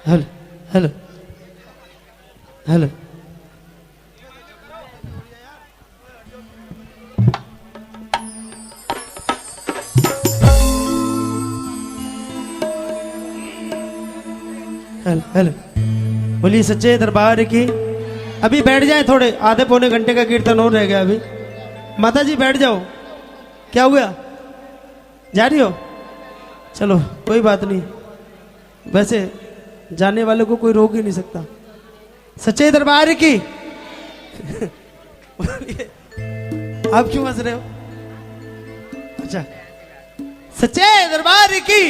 Hello hello hello hello hello बोलिए सच्चे दरबार की। अभी बैठ जाए, थोड़े आधे पौने घंटे का कीर्तन और रह गया अभी। माता जी बैठ जाओ। क्या हुआ, जा रही हो? चलो कोई बात नहीं, वैसे जाने वाले को कोई रोक ही नहीं सकता। सच्चे दरबार की। आप क्यों हंस रहे हो? अच्छा, सच्चे दरबार की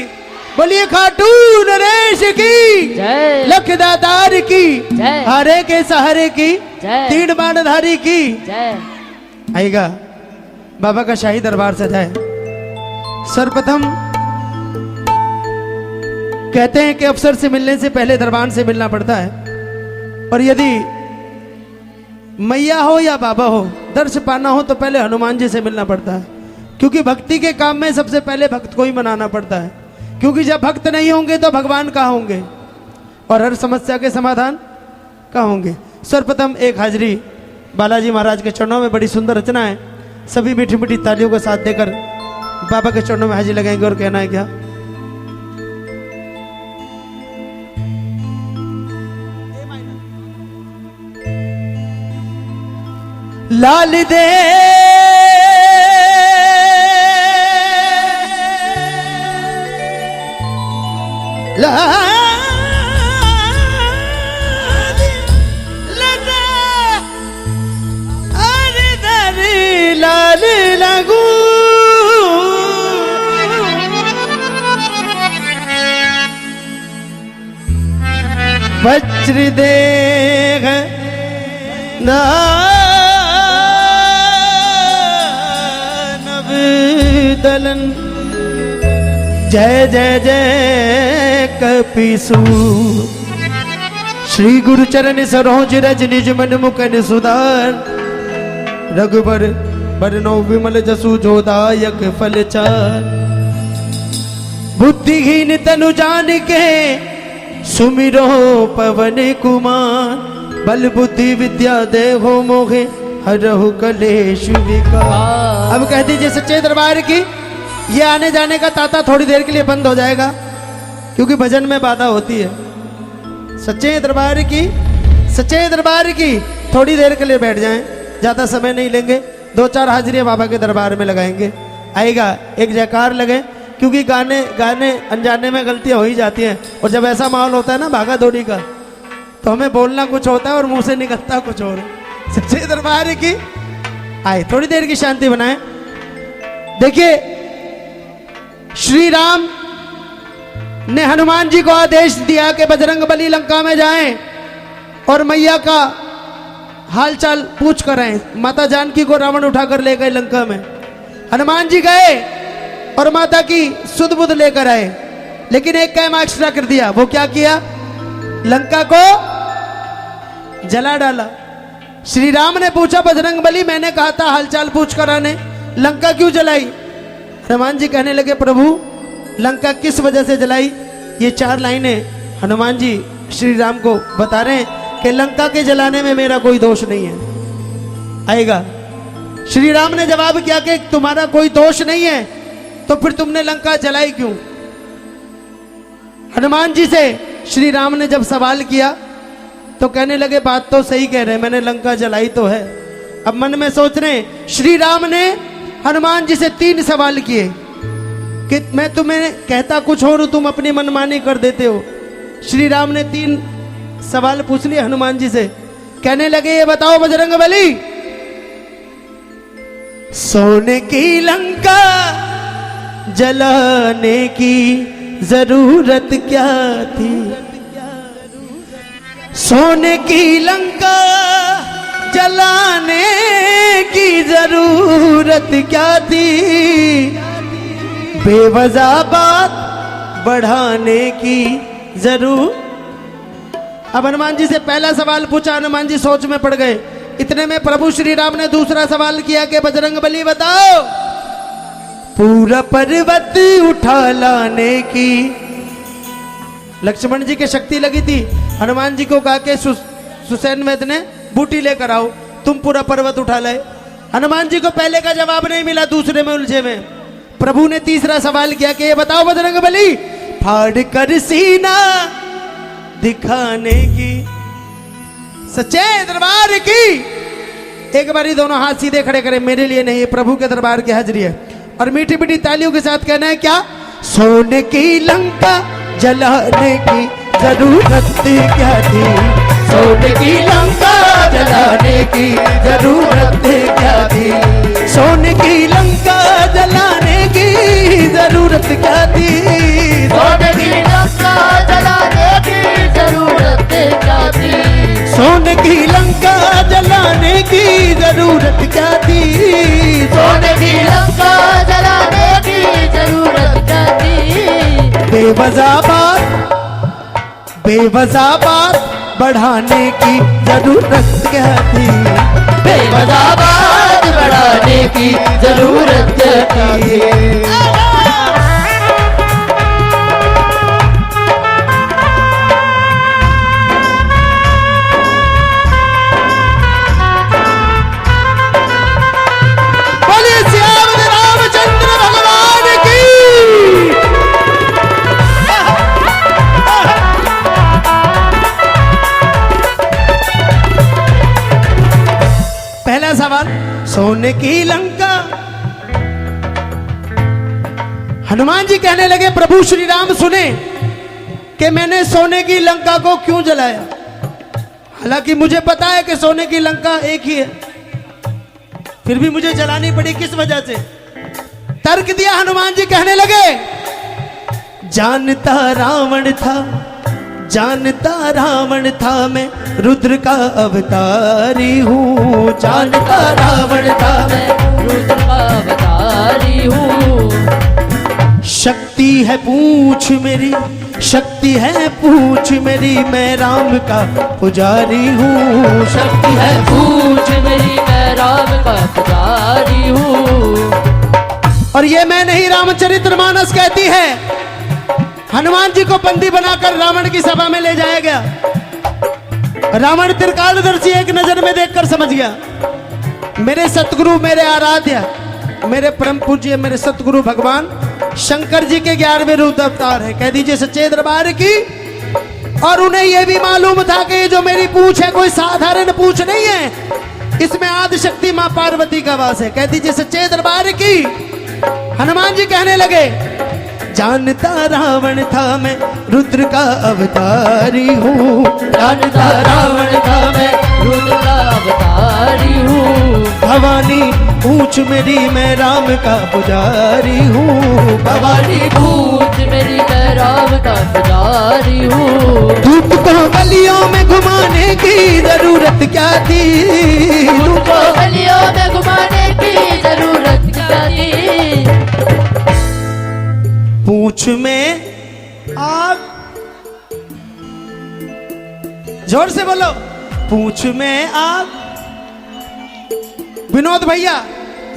बोलिए। खाटू नरेश की जय, लख दातार की जय, हरे के सहारे की जय, तीन बाणधारी की जय। आएगा। बाबा का शाही दरबार सजाए। सर्वप्रथम कहते हैं कि अफसर से मिलने से पहले दरबान से मिलना पड़ता है, और यदि मैया हो या बाबा हो, दर्श पाना हो तो पहले हनुमान जी से मिलना पड़ता है, क्योंकि भक्ति के काम में सबसे पहले भक्त को ही मनाना पड़ता है। क्योंकि जब भक्त नहीं होंगे तो भगवान कहाँ होंगे, और हर समस्या के समाधान कहाँ होंगे। सर्वप्रथम एक हाजिरी बालाजी महाराज के चरणों में। बड़ी सुंदर रचना है। सभी मीठी मीठी तालियों का साथ देकर बाबा के चरणों में हाजिरी लगाएंगे और कहना है क्या? लाल दे लाल लगू वज्र देह नव दलन जय जय जय कपिसु श्री गुरु चरण सरोज रज निज मन मुकन सुधार रघुबर बरनो विमल जसु जोदायक फल चार बुद्धिहीन तनु जान के सुमिरो पवन कुमार बल बुद्धि विद्या देहो मोहे हरहु कलेश विकार। अब कह दीजिए सच्चे दरबार की। ये आने जाने का ताता थोड़ी देर के लिए बंद हो जाएगा, क्योंकि भजन में बाधा होती है। सच्चे दरबार की, सच्चे दरबार की। थोड़ी देर के लिए बैठ जाएं, ज्यादा समय नहीं लेंगे। 2-4 हाजिरियां बाबा के दरबार में लगाएंगे। आएगा एक जयकार लगे, क्योंकि गाने गाने अनजाने में गलतियां हो ही जाती हैं, और जब ऐसा माहौल होता है ना भागा दौड़ी का, तो हमें बोलना कुछ होता है और मुंह से निकलता कुछ और। सच्चे दरबार की। आए थोड़ी देर की शांति बनाए। देखिए, श्री राम ने हनुमान जी को आदेश दिया कि बजरंग बली लंका में जाएं और मैया का हालचाल पूछ कर आए। माता जानकी को रावण उठाकर ले गए लंका में। हनुमान जी गए और माता की सुध बुध लेकर आए, लेकिन एक काम एक्स्ट्रा कर दिया। वो क्या किया? लंका को जला डाला। श्री राम ने पूछा, बजरंग बली मैंने कहा था हालचाल पूछ कर आने, लंका क्यों जलाई? हनुमान जी कहने लगे, प्रभु लंका किस वजह से जलाई? ये 4 लाइनें हनुमान जी श्री राम को बता रहे हैं कि लंका के जलाने में मेरा कोई दोष नहीं है। आएगा। श्री राम ने जवाब किया कि तुम्हारा कोई दोष नहीं है, तो फिर तुमने लंका जलाई क्यों? हनुमान जी से श्री राम ने जब सवाल किया तो कहने लगे, बात तो सही कह रहे हैं, मैंने लंका जलाई तो है। अब मन में सोच रहे हैं, श्री राम ने हनुमान जी से 3 सवाल किए कि मैं तुम्हें कहता कुछ और, तुम अपनी मनमानी कर देते हो। श्री राम ने 3 सवाल पूछ लिए हनुमान जी से। कहने लगे, ये बताओ बजरंग बली, सोने की लंका जलाने की जरूरत क्या थी? सोने की लंका जलाने की जरूरत क्या थी? बेवजह बात बढ़ाने की जरूर। अब हनुमान जी से पहला सवाल पूछा, हनुमान जी सोच में पड़ गए। इतने में प्रभु श्री राम ने दूसरा सवाल किया कि बजरंग बली बताओ, पूरा पर्वत उठा लाने की लक्ष्मण जी के शक्ति लगी थी, हनुमान जी को कहा कि सुसैन वेद ने बूटी लेकर आओ, तुम पूरा पर्वत उठा लाए। हनुमान जी को पहले का जवाब नहीं मिला, दूसरे में उलझे में। प्रभु ने तीसरा सवाल किया कि ये बताओ बजरंगबली, फाड़ कर सीना दिखाने की सच्चे दरबार की। एक बारी दोनों हाथ सीधे खड़े करें, मेरे लिए नहीं, प्रभु के दरबार की हाजिरी है। और मीठी मीठी तालियों के साथ कहना है क्या? सोने की लंका जलाने की जरूरत क्या थी, सोने की लंका जलाने की जरूरत क्या थी, सोने की लंका जलाने की जरूरत क्या थी, सोने की लंका जलाने की जरूरत क्या थी, सोने की लंका जलाने की जरूरत क्या थी, सोने की लंका जलाने की जरूरत क्या थी। बेवजह बात बढ़ाने की जरूरत क्या थी, बेवजह बात बढ़ाने की जरूरत क्या थी। सवाल, सोने की लंका। हनुमान जी कहने लगे, प्रभु श्री राम सुने कि मैंने सोने की लंका को क्यों जलाया, हालांकि मुझे पता है कि सोने की लंका एक ही है, फिर भी मुझे जलानी पड़ी, किस वजह से? तर्क दिया हनुमान जी, कहने लगे, जानता रावण था मैं रुद्र का अवतारी हूँ, जानता रावण था मैं रुद्र का अवतारी हूँ। शक्ति है पूछ मेरी, शक्ति है पूछ मेरी, मैं राम का पुजारी हूँ, शक्ति है पूछ मेरी, मैं राम का पुजारी हूँ। और ये मैं नहीं, रामचरितमानस कहती है। हनुमान जी को बंदी बनाकर रावण की सभा में ले जाया गया। रावण त्रिकालदर्शी एक नजर में देखकर समझ गया, मेरे सतगुरु, मेरे आराध्य, मेरे परम पूज्य, मेरे सतगुरु भगवान शंकर जी के 11वें रूप अवतार है, कह दीजिए सच्चे दरबार की। और उन्हें यह भी मालूम था कि जो मेरी पूछ है कोई साधारण पूछ नहीं है, इसमें आदि शक्ति मां पार्वती का वास है, कह दीजिए सच्चे दरबार की। हनुमान जी कहने लगे, जानता रावण था मैं रुद्र का अवतारी हूँ, जानता रावण था मैं रुद्र का अवतारी हूँ। भवानी पूछ मेरी, मैं राम का पुजारी हूँ, भवानी पूछ मेरी, मैं राम का पुजारी हूँ। धूप को गलियों में घुमाने की जरूरत क्या थी, धूप को गलियों में घुमाने की जरूरत क्या थी। पूछ में आग, जोर से बोलो, पूछ में आग। विनोद भैया,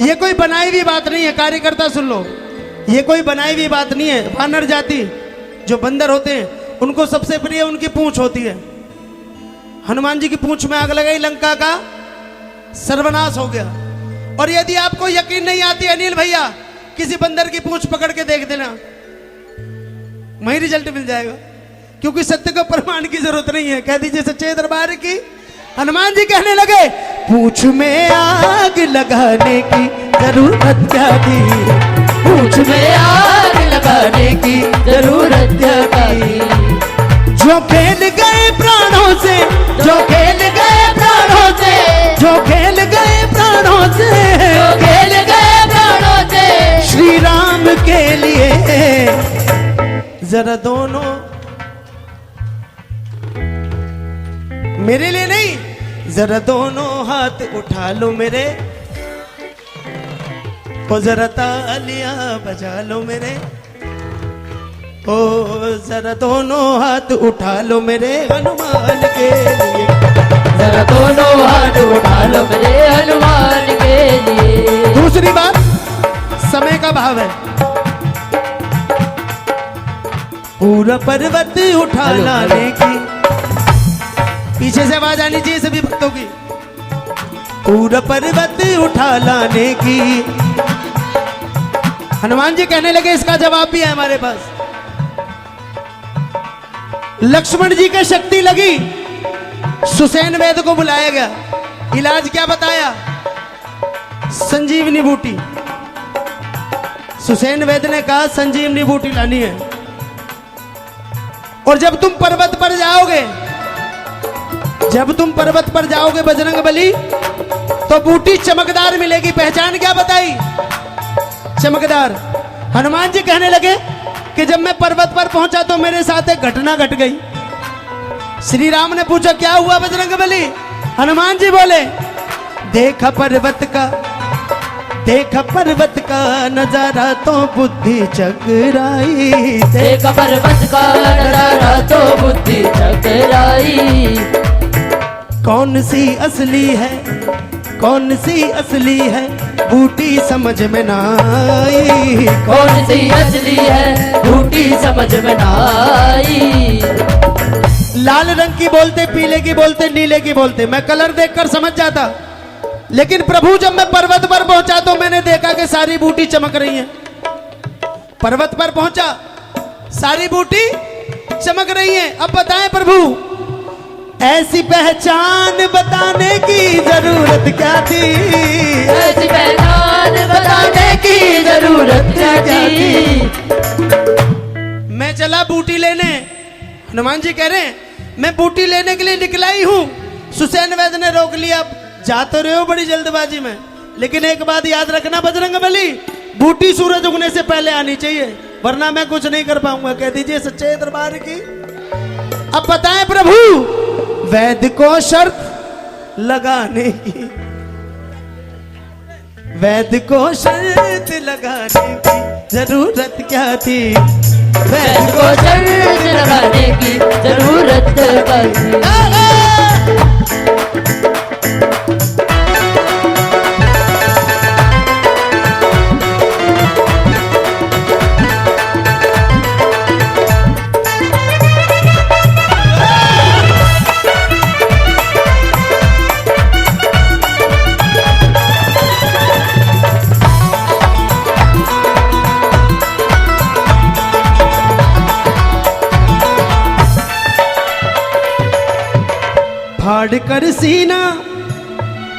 ये कोई बनाई हुई बात नहीं है, कार्यकर्ता सुन लो, ये कोई बनाई हुई बात नहीं है। वानर जाति जो बंदर होते हैं उनको सबसे प्रिय उनकी पूंछ होती है। हनुमान जी की पूंछ में आग लगाई, लंका का सर्वनाश हो गया। और यदि आपको यकीन नहीं आती अनिल भैया, किसी बंदर की पूंछ पकड़ के देख देना, वही रिजल्ट मिल जाएगा, क्योंकि सत्य को प्रमाण की जरूरत नहीं है, कह दीजिए सच्चे दरबार की। हनुमान जी कहने लगे, पूछ में आग लगाने की जरूरत क्या थी, पूछ में आग लगाने की जरूरत क्या थी। जो खेल गए प्राणों से, जो खेल गए प्राणों से, जो खेल गए प्राणों से, जो खेल गए प्राणों से, श्री राम के लिए जरा दोनों, मेरे लिए नहीं, जरा दोनों हाथ उठा लो मेरे, ओ जरा तालियां बजा लो मेरे, ओ जरा दोनों हाथ उठा लो मेरे हनुमान के लिए, जरा दोनों हाथ उठा लो मेरे हनुमान के लिए। दूसरी बात, समय का भाव है। पूरा पर्वत उठा लाने की। पीछे से आवाज आनी चाहिए सभी भक्तों की। पूरा पर्वत उठा लाने की। हनुमान जी कहने लगे इसका जवाब भी है हमारे पास। लक्ष्मण जी के शक्ति लगी, सुसैन वैद को बुलाया गया। इलाज क्या बताया? संजीवनी बूटी। सुसैन वैद ने कहा संजीवनी बूटी लानी है, और जब तुम पर्वत पर जाओगे, जब तुम पर्वत पर जाओगे बजरंग बली, तो बूटी चमकदार मिलेगी। पहचान क्या बताई? चमकदार। हनुमान जी कहने लगे कि जब मैं पर्वत पर पहुंचा तो मेरे साथ एक घटना घट गई। श्री राम ने पूछा क्या हुआ बजरंग बली? हनुमान जी बोले देखा पर्वत का नजारा तो बुद्धि चकराई। देखा पर्वत का नजारा तो बुद्धि चकराई। कौन सी असली है, कौन सी असली है, बूटी समझ में ना आई। कौन सी असली है, बूटी समझ में ना आई। लाल रंग की बोलते, पीले की बोलते, नीले की बोलते, मैं कलर देखकर समझ जाता। लेकिन प्रभु जब मैं पर्वत पर पहुंचा तो मैंने देखा कि सारी बूटी चमक रही है। पर्वत पर पहुंचा, सारी बूटी चमक रही है। अब बताएं प्रभु, ऐसी पहचान बताने की जरूरत क्या थी? ऐसी पहचान बताने की जरूरत क्या थी? मैं चला बूटी लेने। हनुमान जी कह रहे हैं मैं बूटी लेने के लिए निकला ही हूं। सुसैन वैद ने रोक लिया। जा तो रहे हो बड़ी जल्दबाजी में, लेकिन एक बात याद रखना बजरंग बली, बूटी सूरज उगने से पहले आनी चाहिए, वरना मैं कुछ नहीं कर पाऊंगा। कह दीजिए सच्चे दरबार की। अब बताएं प्रभु, वैद को शर्त लगाने की, वैद को शर्त लगाने की जरूरत क्या थी? वैद को शर्त लगाने की जरूरत क्या थी?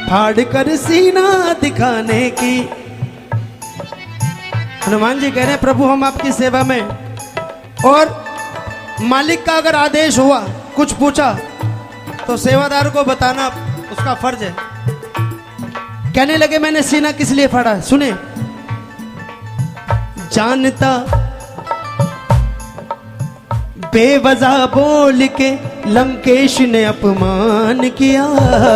फाड़ कर सीना दिखाने की। हनुमान जी कह रहे हैं प्रभु हम आपकी सेवा में, और मालिक का अगर आदेश हुआ, कुछ पूछा तो सेवादार को बताना उसका फर्ज है। कहने लगे मैंने सीना किस लिए फाड़ा? सुने, जानता बेवजह बोल के लंकेश ने अपमान किया।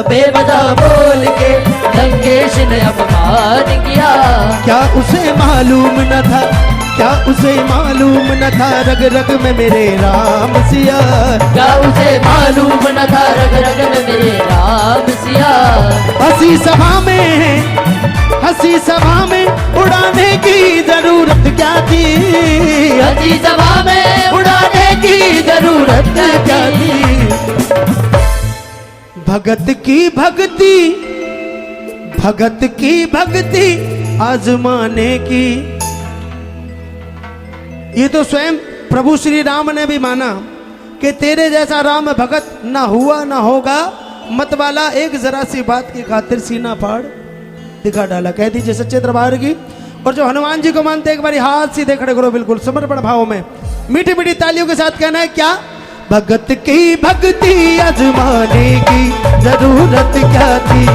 बेवजह बोल के लंकेश ने अपमान किया। क्या उसे मालूम न था, क्या उसे मालूम न था, रग रग में मेरे राम सिया। क्या उसे मालूम न था, रग रग में मेरे राम सिया। हंसी सभा में उड़ाने की जरूरत क्या थी? हंसी सभा में उड़ाने की जरूरत क्या थी? भगत की भक्ति आजमाने की। ये तो स्वयं प्रभु श्री राम ने भी माना कि तेरे जैसा राम भगत ना हुआ ना होगा, मत वाला एक जरा सी बात की खातिर सीना फाड़ दिखा डाला। कह दीजिए सच्चे दरबार की। और जो हनुमान जी को मानते एक बारी हाथ सीधे खड़े करो, बिल्कुल समर्पण भाव में, मीठी मीठी तालियों के साथ कहना है क्या? भगत की भक्ति आजमाने की जरूरत क्या थी?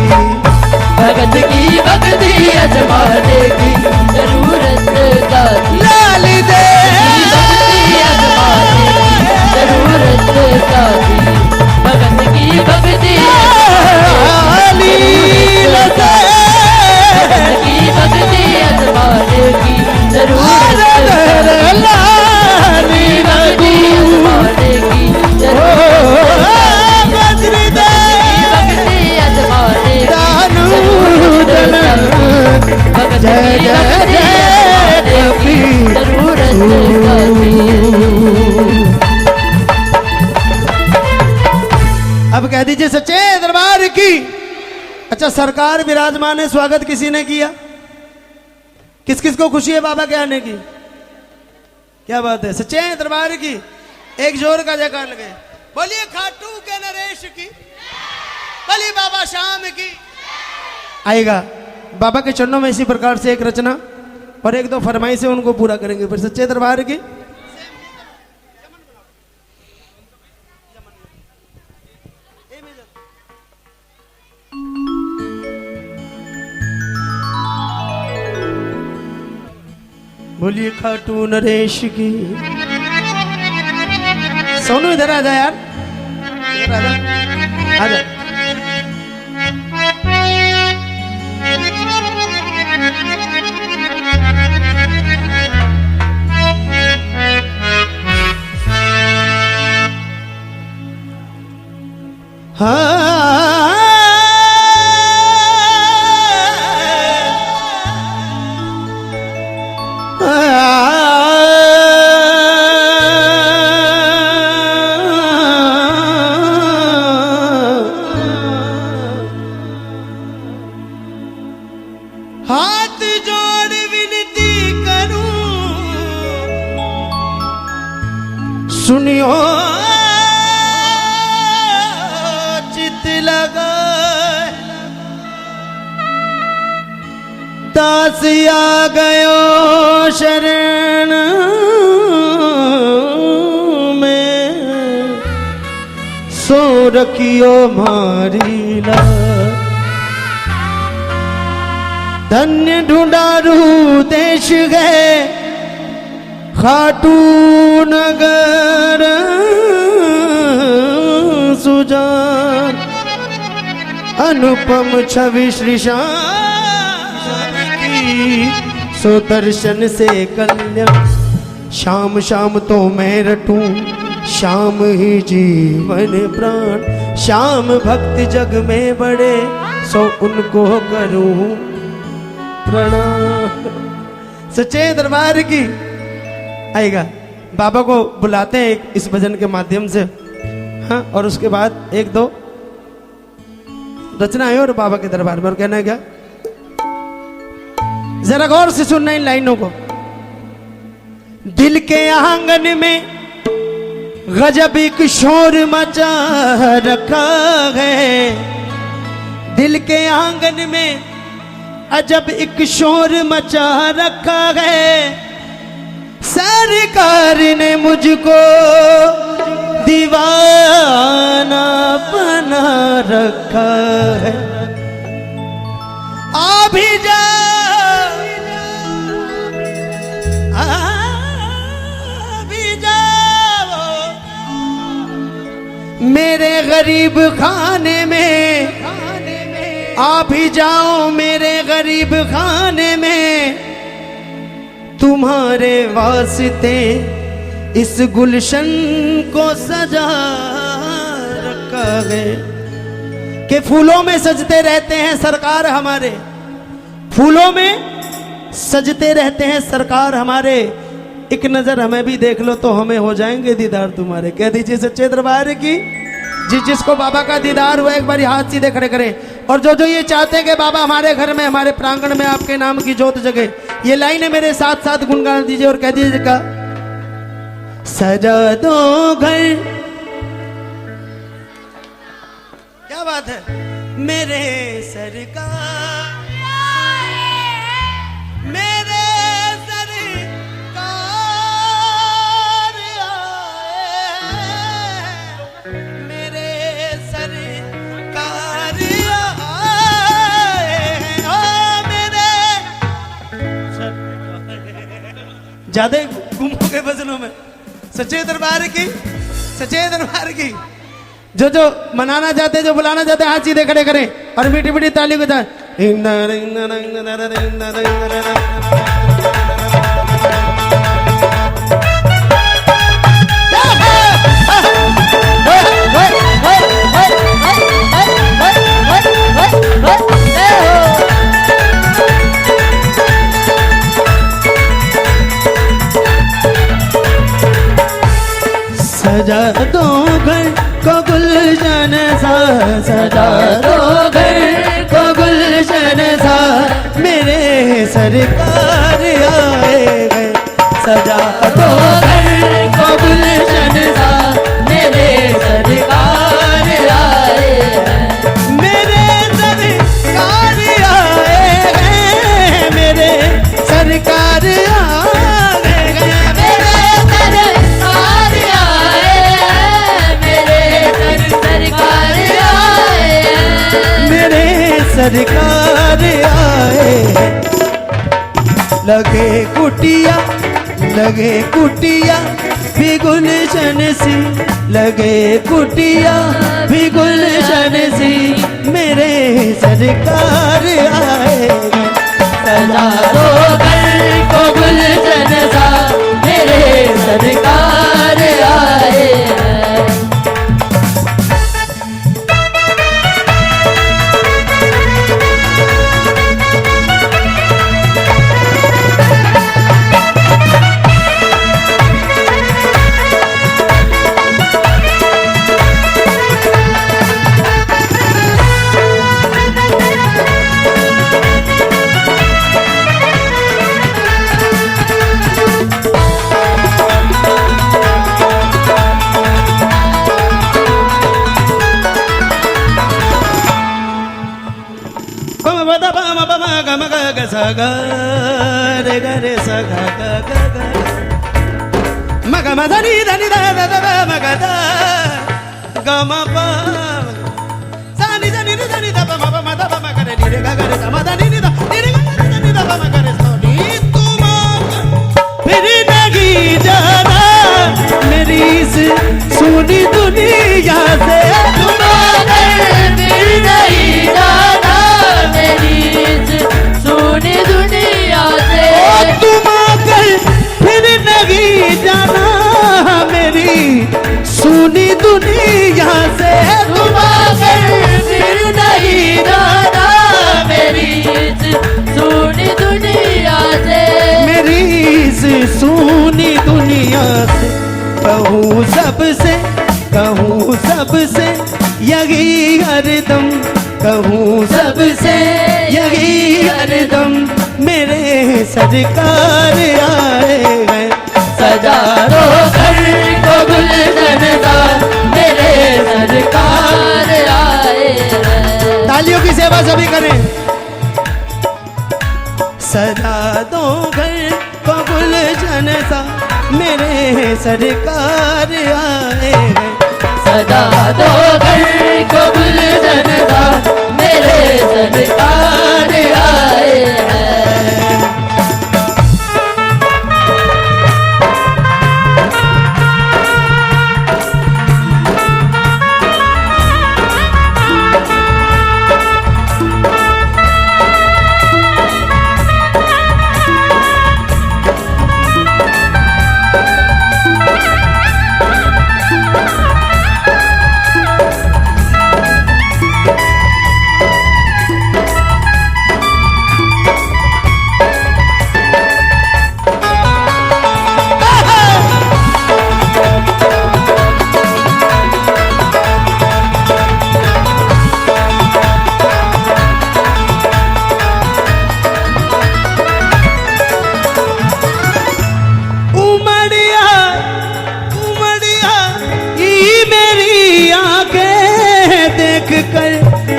भगत की भक्ति आजमाने की जरूरत क्या थी? लाल दे भक्ति आजमाने की जरूरत क्या थी? भगत की भक्ति लाली लगे, भगत की भक्ति आजमाने की जरूरत क्या थी? लाली भक्ति आजमाने की बजरी दे भक्ति आजमाने की दानू जरूरत क्या थी? भगत जय की जय भक्ति जय आजमाने की जरूरत अब कह दीजिए सच्चे दरबार की। अच्छा सरकार विराजमान है, स्वागत किसी ने किया? किस किस को खुशी है बाबा के आने की? क्या बात है, सच्चे दरबार की एक जोर का जयकार लगे। बोलिए खाटू के नरेश की, बोलिए बाबा शाम की। आएगा बाबा के चरणों में इसी प्रकार से एक रचना और एक दो फरमाइश से उनको पूरा करेंगे फिर सच्चे दरबार की। बोलिए खाटू नरेश की। सोनू इधर आ जा यार, इधर आ जा, आ जा। हाथ जोड़ विनती करूं, सुनियो चित लगा, दास आ गयो शरण में, सो रखियो मारी ला। धन्य ढूंढारू देश गए खाटू नगर सुजान, अनुपम छवि श्री श्याम की, सो दर्शन से कल्याण। शाम शाम तो मैं रटूं, शाम ही जीवन प्राण, शाम भक्त जग में बड़े, सो उनको करूं प्रणाम। सच्चे दरबार की। आएगा बाबा को बुलाते हैं इस भजन के माध्यम से, हाँ, और उसके बाद एक दो रचना है और बाबा के दरबार में। और कहना है क्या, जरा गौर से सुनना इन लाइनों को। दिल के आंगन में गजब एक शोर मचा रखा है, दिल के आंगन में अजब एक शोर मचा रखा है, सरकार ने मुझको दीवाना बना रखा है। आ भी जाओ, आ भी जाओ मेरे गरीब खाने में, आ भी जाओ मेरे गरीब खाने में, तुम्हारे वास्ते इस गुलशन को सजा रखा है। कि फूलों में सजते रहते हैं सरकार हमारे, फूलों में सजते रहते हैं सरकार हमारे, एक नजर हमें भी देख लो तो हमें हो जाएंगे दीदार तुम्हारे। कह दीजिए सच्चे दरबार की। जिसको बाबा का दीदार हुआ एक बार हाथ सीधे खड़े करें। और जो ये चाहते हैं कि बाबा हमारे घर में, हमारे प्रांगण में आपके नाम की जोत जगे, ये लाइनें मेरे साथ साथ गुनगुना दीजिए और कह दीजिएगा, सजा दो घर। क्या बात है मेरे सरकार, मेरे ज्यादा गुम हो गए भजनों में। सच्चे दरबार की, सच्चे दरबार की। जो मनाना चाहते, जो बुलाना चाहते, हाथ सीधे खड़े करें और मीठी मीठी ताली को जाए। सजा दो घर को गुल गुलशन सा सजा दो घर को गुलशन सा मेरे सरकार आए गए सजा दो घर को गुलशन सा मेरे सरकार आए हैं मेरे सरकार आए हैं मेरे सरकार आए हैं मेरे सरकार आए मेरे सरकार आए मेरे सरकार आए लगे कुटिया भी गुलशन सी लगे कुटिया भी गुलशन सी मेरे सरकार आए सजा दो घर को गुलशन सा मेरे सरकार आए सगा रे ग रे सगा ग ग ग मग म ध नि ध नि ध ध ध मग ध ग म प सा नि ध नि ध नि ध प म प म ध प म ग रे नि रे ग ग रे स म ध नि नि ध नि रे ग ग रे नि ध प म ग रे सो नि तुम फिर नहीं जाना मेरी इस सुनी दुनिया से तुम फिर नहीं जाना मेरी सुनी दुनिया से तुम आकर फिर नहीं जाना मेरी सुनी दुनिया से तुम आकर फिर नहीं जाना मेरी सुनी दुनिया से मेरी इस सुनी दुनिया से कहूँ सबसे यही हरदम कहूँ सबसे यही हरदम मेरे सरकार आए हैं सजा दो घर को गुलशन सा मेरे सरकार आए तालियों की सेवा सभी करें सजा दो घर को गुलशन सा मेरे सरकार आए हैं सजा दो घर को गुलशन सा मेरे सरकार आए हैं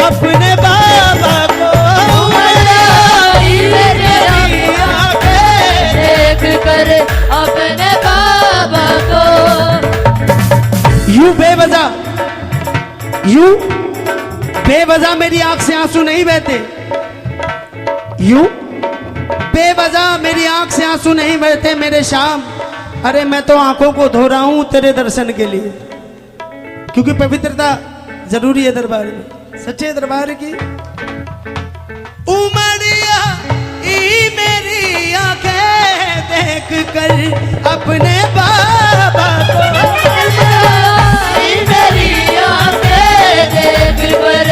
अपने बाबा को देख कर अपने बाबा को यूं बेवजह मेरी आंख से आंसू नहीं बहते यूं बेवजह मेरी आंख से आंसू नहीं बहते मेरे शाम अरे मैं तो आंखों को धो रहा हूं तेरे दर्शन के लिए क्योंकि पवित्रता जरूरी है दरबार में सच्चे दरबार की उमड़िया ई मेरी आंखें देख कर अपने बाबा को मेरी आंखें देख कर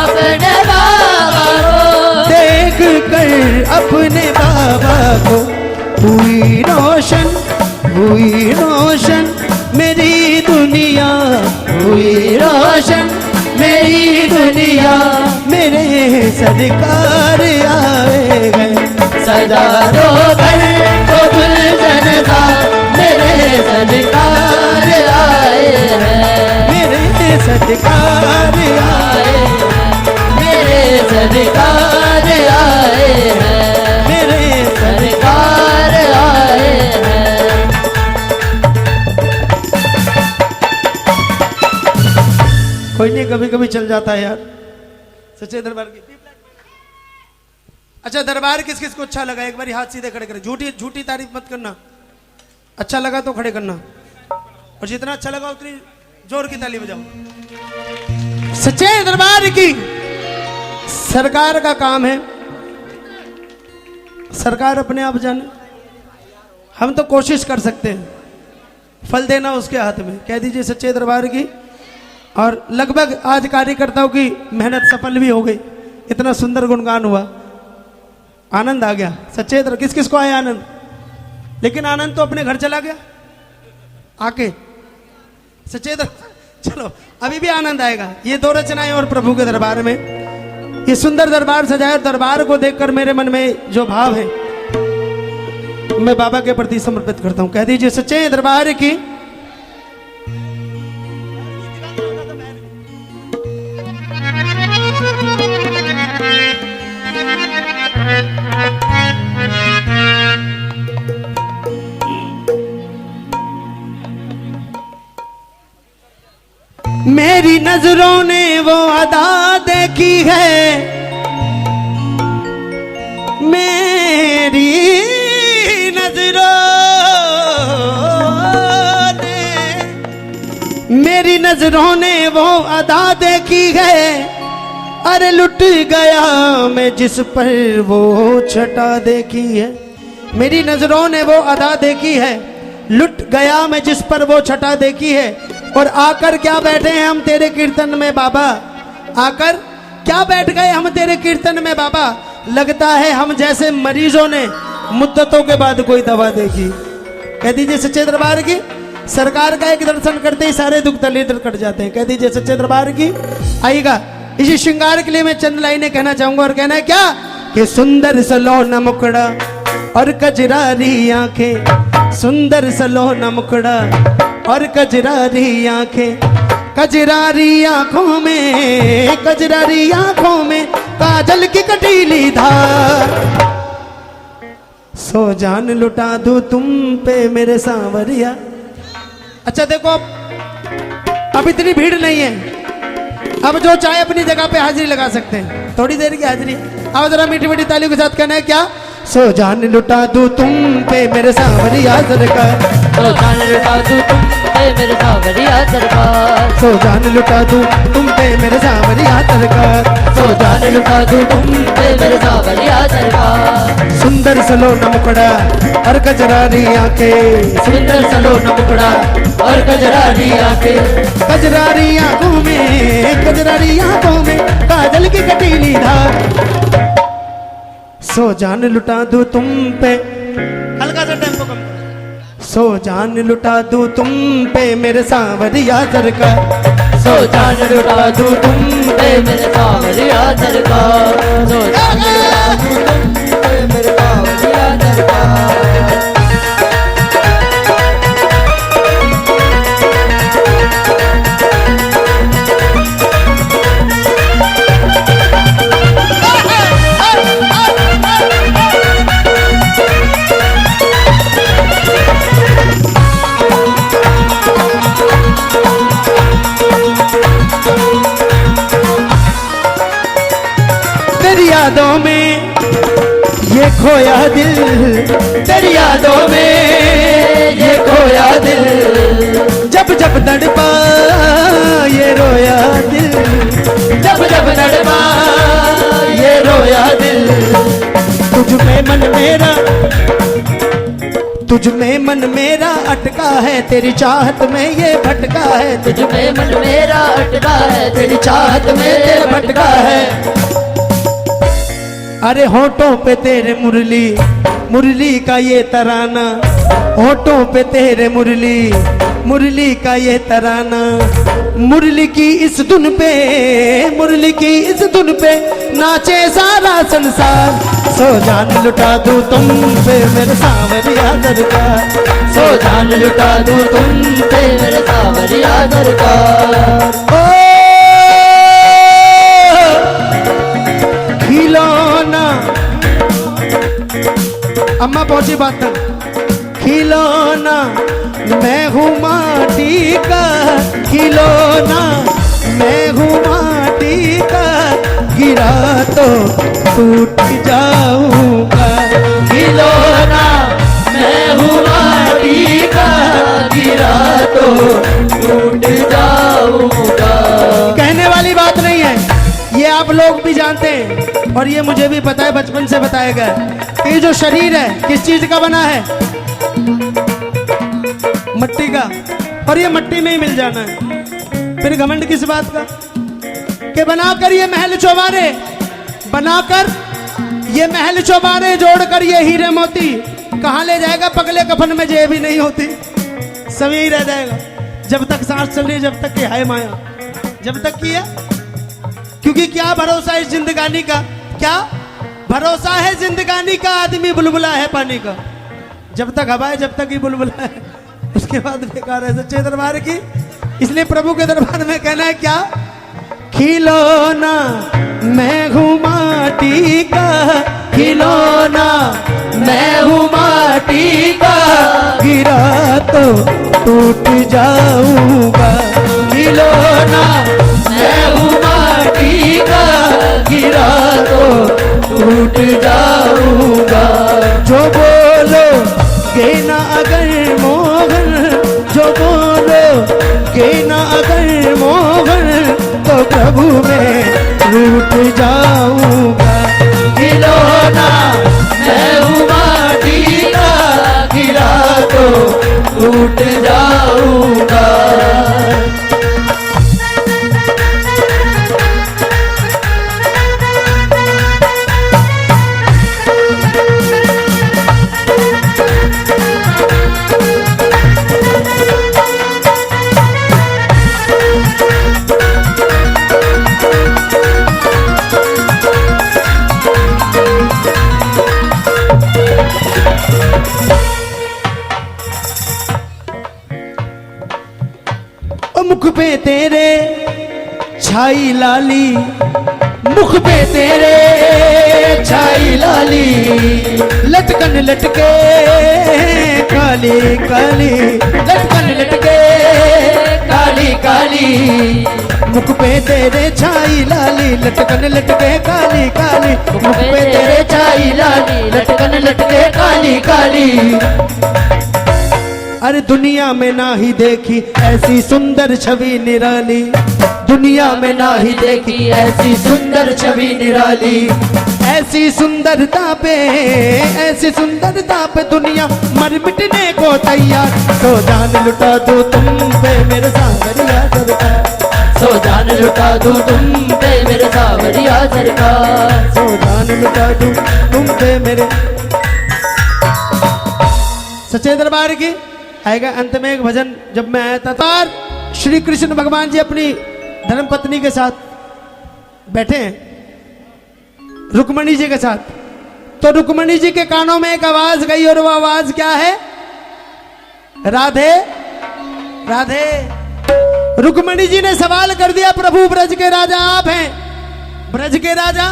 अपने बाबा को देख कर अपने बाबा को हुई रोशन मेरी दुनिया हुई रोशन सरकार आए हैं। सजा दो घर को गुलशन का, मेरे सरकार आए हैं। मेरे सरकार आए, मेरे सरकार आए हैं। मेरे सरकार आए हैं। कोई नहीं, कभी कभी चल जाता है यार। सच्चे दरबार की अच्छा, दरबार किस किस को अच्छा लगा एक बार हाथ सीधे खड़े करें। झूठी झूठी तारीफ मत करना, अच्छा लगा तो खड़े करना, और जितना अच्छा लगा उतनी जोर की ताली बजाओ। सच्चे दरबार की सरकार का काम है, सरकार अपने आप जाने, हम तो कोशिश कर सकते हैं, फल देना उसके हाथ में। कह दीजिए सच्चे दरबार की। और लगभग आज कार्यकर्ताओं की मेहनत सफल भी हो गई, इतना सुंदर गुणगान हुआ, आनंद आ गया। सच्चे दरबार किस किस को आया आनंद, लेकिन आनंद तो अपने घर चला गया आके। सच्चे दरबार चलो अभी भी आनंद आएगा। ये 2 रचनाएं और प्रभु के दरबार में, ये सुंदर दरबार सजाया। दरबार को देखकर मेरे मन में जो भाव है मैं बाबा के प्रति समर्पित करता हूं। कह दीजिए सच्चे दरबार की। मेरी नजरों ने वो अदा देखी है, मेरी नजरों मेरी नजरों ने वो अदा देखी है। अरे लुट गया मैं जिस पर वो छटा देखी है। मेरी नजरों ने वो अदा देखी है, लुट गया मैं जिस पर वो छटा देखी है। और आकर क्या बैठे हैं हम तेरे कीर्तन में बाबा, आकर क्या बैठ गए हम तेरे कीर्तन में बाबा। लगता है हम जैसे मरीजों ने मुद्दतों के बाद कोई दवा देखी। कह दीजिए सच्चे दरबार की। सरकार का एक दर्शन करते ही सारे दुख दलिद्र कट जाते हैं। कह दीजिए सच्चे दरबार की। आइएगा, इसी श्रृंगार के लिए मैं चंद लाइनें कहना चाहूंगा। और कहना है क्या कि सुंदर सलोना मुखड़ा और कजरारी आंखें, सुंदर सलोना मुखड़ा और कजरारी आंखें, कजरारी आंखों में, कजरारी आंखों में काजल की कटीली धार। सो जान लुटा दूं तुम पे मेरे सांवरिया। अच्छा देखो, अब इतनी भीड़ नहीं है, अब जो चाहे अपनी जगह पे हाजिरी लगा सकते हैं। थोड़ी देर की हाजिरी। अब जरा मीठी मीठी तालियों के साथ कहना है क्या, सो जान लुटा दूं तुम पे मेरे सांवरिया सरकार, सो जान लुटा दूं तुम पे मेरे सांवरिया सरकार, सो जान लुटा दूं तुम पे मेरे सांवरिया सरकार, सो जान लुटा दूं तुम पे मेरे सांवरिया सरकार। सुंदर सलोना मुखड़ा और कजरारी आंखें, सुंदर सलोना मुखड़ा और कजरारी आंखें, कजरारी आंखों में, कजरारी आंखों में काजल की कटीली धार। सो जान लुटा दूं तुम पे, हल्का सा टेम्पो कम, सो जान लुटा दूं तुम पे मेरे सांवरिया सरकार, सो जान लुटा दूं तुम पे मेरे सांवरिया सरकार, सो जान लुटा दूं तुम पे मेरे सांवरिया सरकार। यादों में ये खोया दिल, तेरी यादों में ये खोया दिल, जब जब तड़पा ये रोया दिल, जब जब तड़पा ये रोया दिल। तुझ में मन मेरा, तुझ में मन मेरा अटका है, तेरी चाहत में ये भटका है, तुझ में मन मेरा अटका है, तेरी चाहत में ये भटका है। अरे होठों पे तेरे मुरली, मुरली का ये तराना, होठों पे तेरे मुरली, मुरली का ये तराना, मुरली की इस धुन पे, मुरली की इस धुन पे नाचे सारा संसार। सो जान लुटा दूं तुम पे मेरे सांवरिया दरबार, सो जान लुटा दूं तुम पे मेरे सांवरिया दरबार। ओ खिलौना, अम्मा पहुंची बात तक। खिलौना मैं हूँ माटी का, खिलौना मैं हूँ माटी का, गिरा तो टूट जाऊंगा। खिलौना मैं हूँ माटी का, गिरा तो टूट जाऊंगा। कहने वाली बात नहीं है, ये आप लोग भी जानते हैं और ये मुझे भी पता है, बचपन से बताया गया कि ये जो शरीर है किस चीज का बना है, मट्टी का, और ये मट्टी में ही मिल जाना है। फिर घमंड किस बात का कि बनाकर ये महल चौबारे, बनाकर ये महल चौबारे जोड़कर ये हीरे मोती कहाँ ले जाएगा? पगले कफन में जेब भी नहीं होती, सब यही रह जाएगा जब तक सांस चल रही है, जब तक कि है माया, जब तक की है। क्योंकि क्या भरोसा है जिंदगानी का, क्या भरोसा है जिंदगानी का? आदमी बुलबुला है पानी का, जब तक हवा है, जब तक ही बुलबुला है, उसके बाद बेकार है। सच्चे दरबार की, इसलिए प्रभु के दरबार में कहना है क्या? खिलौना मैं हूँ माटी का, खिलौना मैं हूँ माटी का, गिरा तो टूट जाऊंगा। खिलौना मैं हूँ माटी का, गिरा तो टूट जाऊंगा। जो बोलो गे ना अगर मोहन, जो बोलो गे ना अगर मोहन, तो प्रभु में रूठ जाऊंगा। खिलौना मैं हूँ माटी का, गिरा तो टूट जाऊंगा। मुख पे तेरे छाई लाली, मुख पे तेरे छाई लाली, लटकन लटके काली काली, लटकन लटके काली काली। मुख पे तेरे छाई लाली, लटकन लटके काली काली, मुख पे तेरे छाई लाली, लटकन लटके काली काली। अरे दुनिया में ना ही देखी ऐसी सुंदर छवि निराली, दुनिया में ना ही देखी ऐसी सुंदर छवि निराली। ऐसी सुंदरता पे, ऐसी सुंदरता पे दुनिया मर मिटने को तैयार। तो जान लुटा दो तुम पे मेरे सांवरिया सरकार, सो जान लुटा दूं तुम पे मेरे सांवरिया सरकार। सो जान लुटा दूं तुम पे मेरे। सच्चे दरबार की आएगा अंत में एक भजन। जब मैं आया था, श्री कृष्ण भगवान जी अपनी धर्मपत्नी के साथ बैठे हैं, रुक्मणी जी के साथ, तो रुक्मणी जी के कानों में एक आवाज गई और वो आवाज क्या है? राधे राधे। रुक्मणी जी ने सवाल कर दिया, प्रभु ब्रज के राजा आप हैं, ब्रज के राजा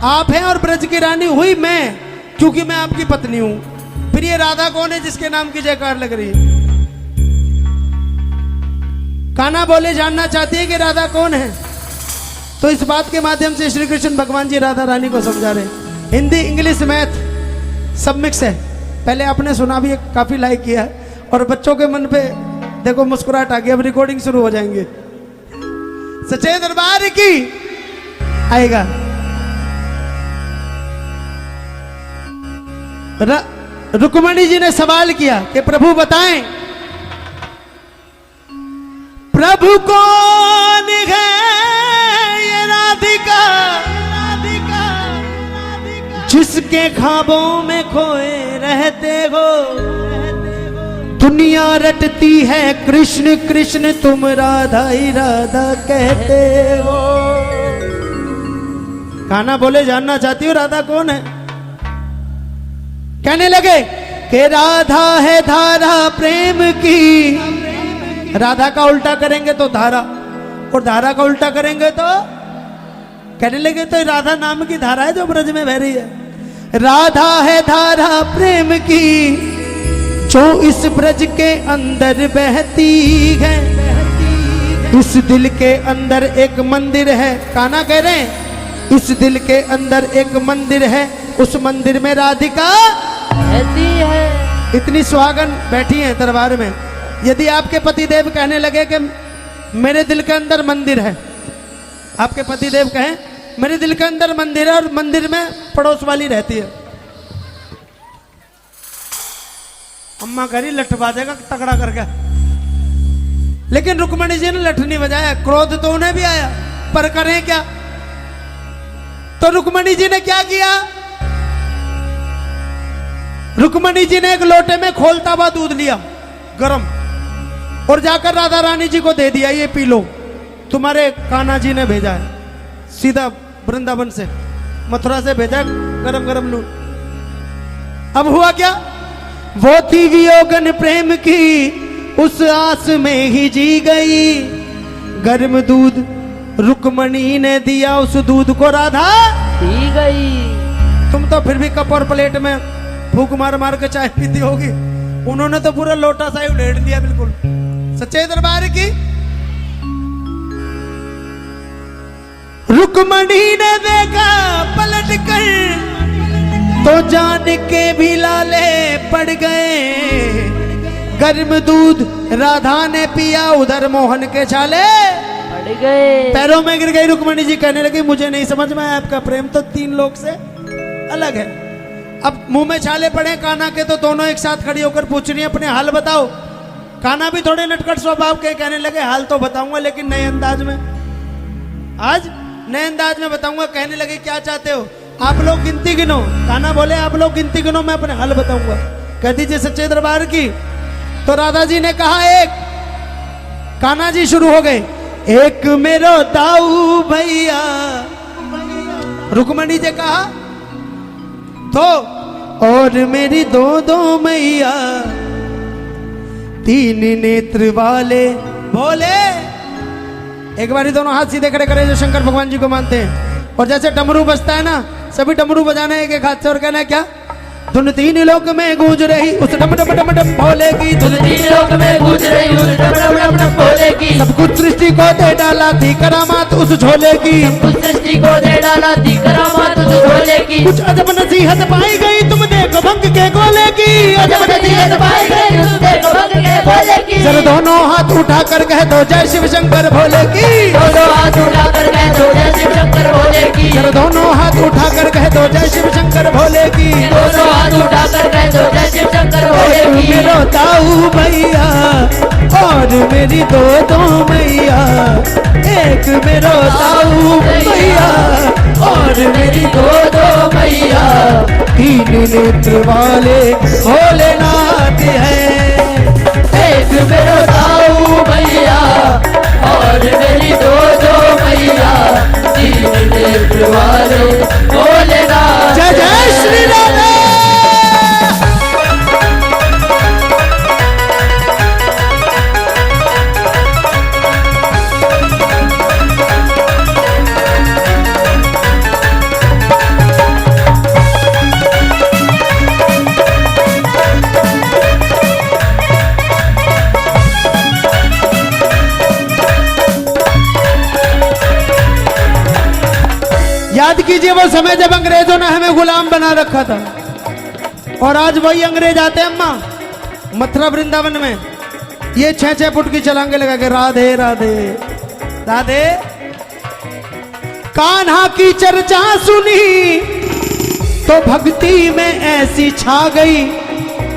आप हैं और ब्रज की रानी हुई मैं, क्योंकि मैं आपकी पत्नी हूं। फिर ये राधा कौन है जिसके नाम की जयकार लग रही है? कान्हा बोले जानना चाहती है कि राधा कौन है, तो इस बात के माध्यम से श्री कृष्ण भगवान जी राधा रानी को समझा रहे हैं। हिंदी इंग्लिश मैथ सब मिक्स है। पहले आपने सुना भी, काफी लाइक किया है और बच्चों के मन पे देखो मुस्कुराहट आ गई। अब रिकॉर्डिंग शुरू हो जाएंगे। सच्चे दरबार की आएगा। रुक्मणी जी ने सवाल किया कि प्रभु बताएं, प्रभु कौन है ये राधिका, जिसके ख्वाबों में खोए रहते हो, दुनिया रटती है कृष्ण कृष्ण, तुम राधा ही राधा कहते हो। कान्हा बोले जानना चाहती हो राधा कौन है? कहने लगे कि राधा है धारा प्रेम की। राधा का उल्टा करेंगे तो धारा, और धारा का उल्टा करेंगे तो, कहने लगे तो राधा नाम की धारा है जो ब्रज में बह रही है। राधा है धारा प्रेम की, जो इस ब्रज के अंदर बहती है। इस दिल के अंदर एक मंदिर है, कान्हा कह रहे हैं इस दिल के अंदर एक मंदिर है, उस मंदिर में राधिका रहती है। इतनी सुहागन बैठी है दरबार में। यदि आपके पतिदेव कहने लगे कि मेरे दिल के अंदर मंदिर है, आपके पतिदेव कहें मेरे दिल के अंदर मंदिर है और मंदिर में पड़ोस वाली रहती है, अम्मा करी लठ बाजेगा तगड़ा करके। लेकिन रुक्मणी जी ने लठ नहीं बजाया, क्रोध तो उन्हें भी आया, पर करें क्या? तो रुक्मणी जी ने क्या किया? रुक्मणी जी ने एक लोटे में खोलता हुआ दूध लिया गरम, और जाकर राधा रानी जी को दे दिया, ये पी लो, तुम्हारे कान्हा जी ने भेजा है, सीधा वृंदावन से मथुरा से भेजा गरम गरम दूध। अब हुआ क्या? वो थी वियोगन प्रेम की, उस आस में ही जी गई। गर्म दूध रुक्मणी ने दिया, उस दूध को राधा पी गई। तुम तो फिर भी कप और प्लेट में फूक मार मार के चाय पीती होगी, उन्होंने तो पूरा लोटा सा ही उड़ेड़ दिया बिल्कुल। सच्चे दरबार की रुक्मणी ने देखा पलट कर, तो जान के भी लाले पड़ गए। गर्म दूध राधा ने पिया, उधर मोहन के छाले पड़ गए। पैरों में गिर गई। रुक्मणी जी कहने लगी मुझे नहीं समझ में आया, आपका प्रेम तो 3 लोग से अलग है। अब मुंह में छाले पड़े कान्हा के, तो दोनों एक साथ खड़ी होकर पूछ रही है अपने हाल बताओ। कान्हा भी थोड़े नटखट स्वभाव के, कहने लगे हाल तो बताऊंगा लेकिन नए अंदाज में, आज नए अंदाज में बताऊंगा। कहने लगे क्या चाहते हो? आप लोग गिनती गिनो। कान्हा बोले आप लोग गिनती गिनो, मैं अपने हाल बताऊंगा। कह दीजिए सच्चे दरबार की। तो राधा जी ने कहा एक, कान्हा जी शुरू हो गए, एक मेरो दाऊ भैया। रुक्मणी जी कहा तो, और मेरी 2 मैया, 3 नेत्र वाले भोले। एक बारी दोनों हाथ सीधे खड़े करे जो शंकर भगवान जी को मानते हैं। और जैसे डमरू बजता है ना, सभी डमरू बजाना है एक हाथ से, और कहना है क्या? धुन 3 लोक में गूंज रही उस डम डम डम डम भोले की, धुन 3 लोक में गूंज रही उस डम डम डम डम भोले की। सब कुछ सृष्टि को दे डाला थी करामात उस झोले की, कुछ सृष्टि को दे डाला थी करामात उस झोले की। कुछ अजब नसीहत पाई गई तुम देखो भंग के गोले की, अजब नसीहत पाई गई तुम देखो भंग के गोले की। जरा दोनों हाथ उठाकर कह दो जय शिव शंकर भोले की, दोनों हाथ उठाकर कह दो जय शिव शंकर भोले की। जरा दोनों हाथ उठाकर कह दो जय शिव शंकर भोले की, दोनों हाथ उठाकर कह दो जय शिव शंकर भोले की। मेरो ताऊ भैया और मेरी 2 मैया, एक मेरो ताऊ भैया और मेरी 2 मैया, 3 नेत्र वाले भोलेनाथ है। एक मेरो ताऊ भैया और मेरी 2 मैया, 3 नेत्र वाले भोलेनाथ। जय जय श्री राधे। याद कीजिए वो समय जब अंग्रेजों ने हमें गुलाम बना रखा था, और आज वही अंग्रेज आते हैं अम्मा मथुरा वृंदावन में, ये 6-6 फुट की छलांगे लगा के राधे राधे राधे। कान्हा की चर्चा सुनी तो भक्ति में ऐसी छा गई,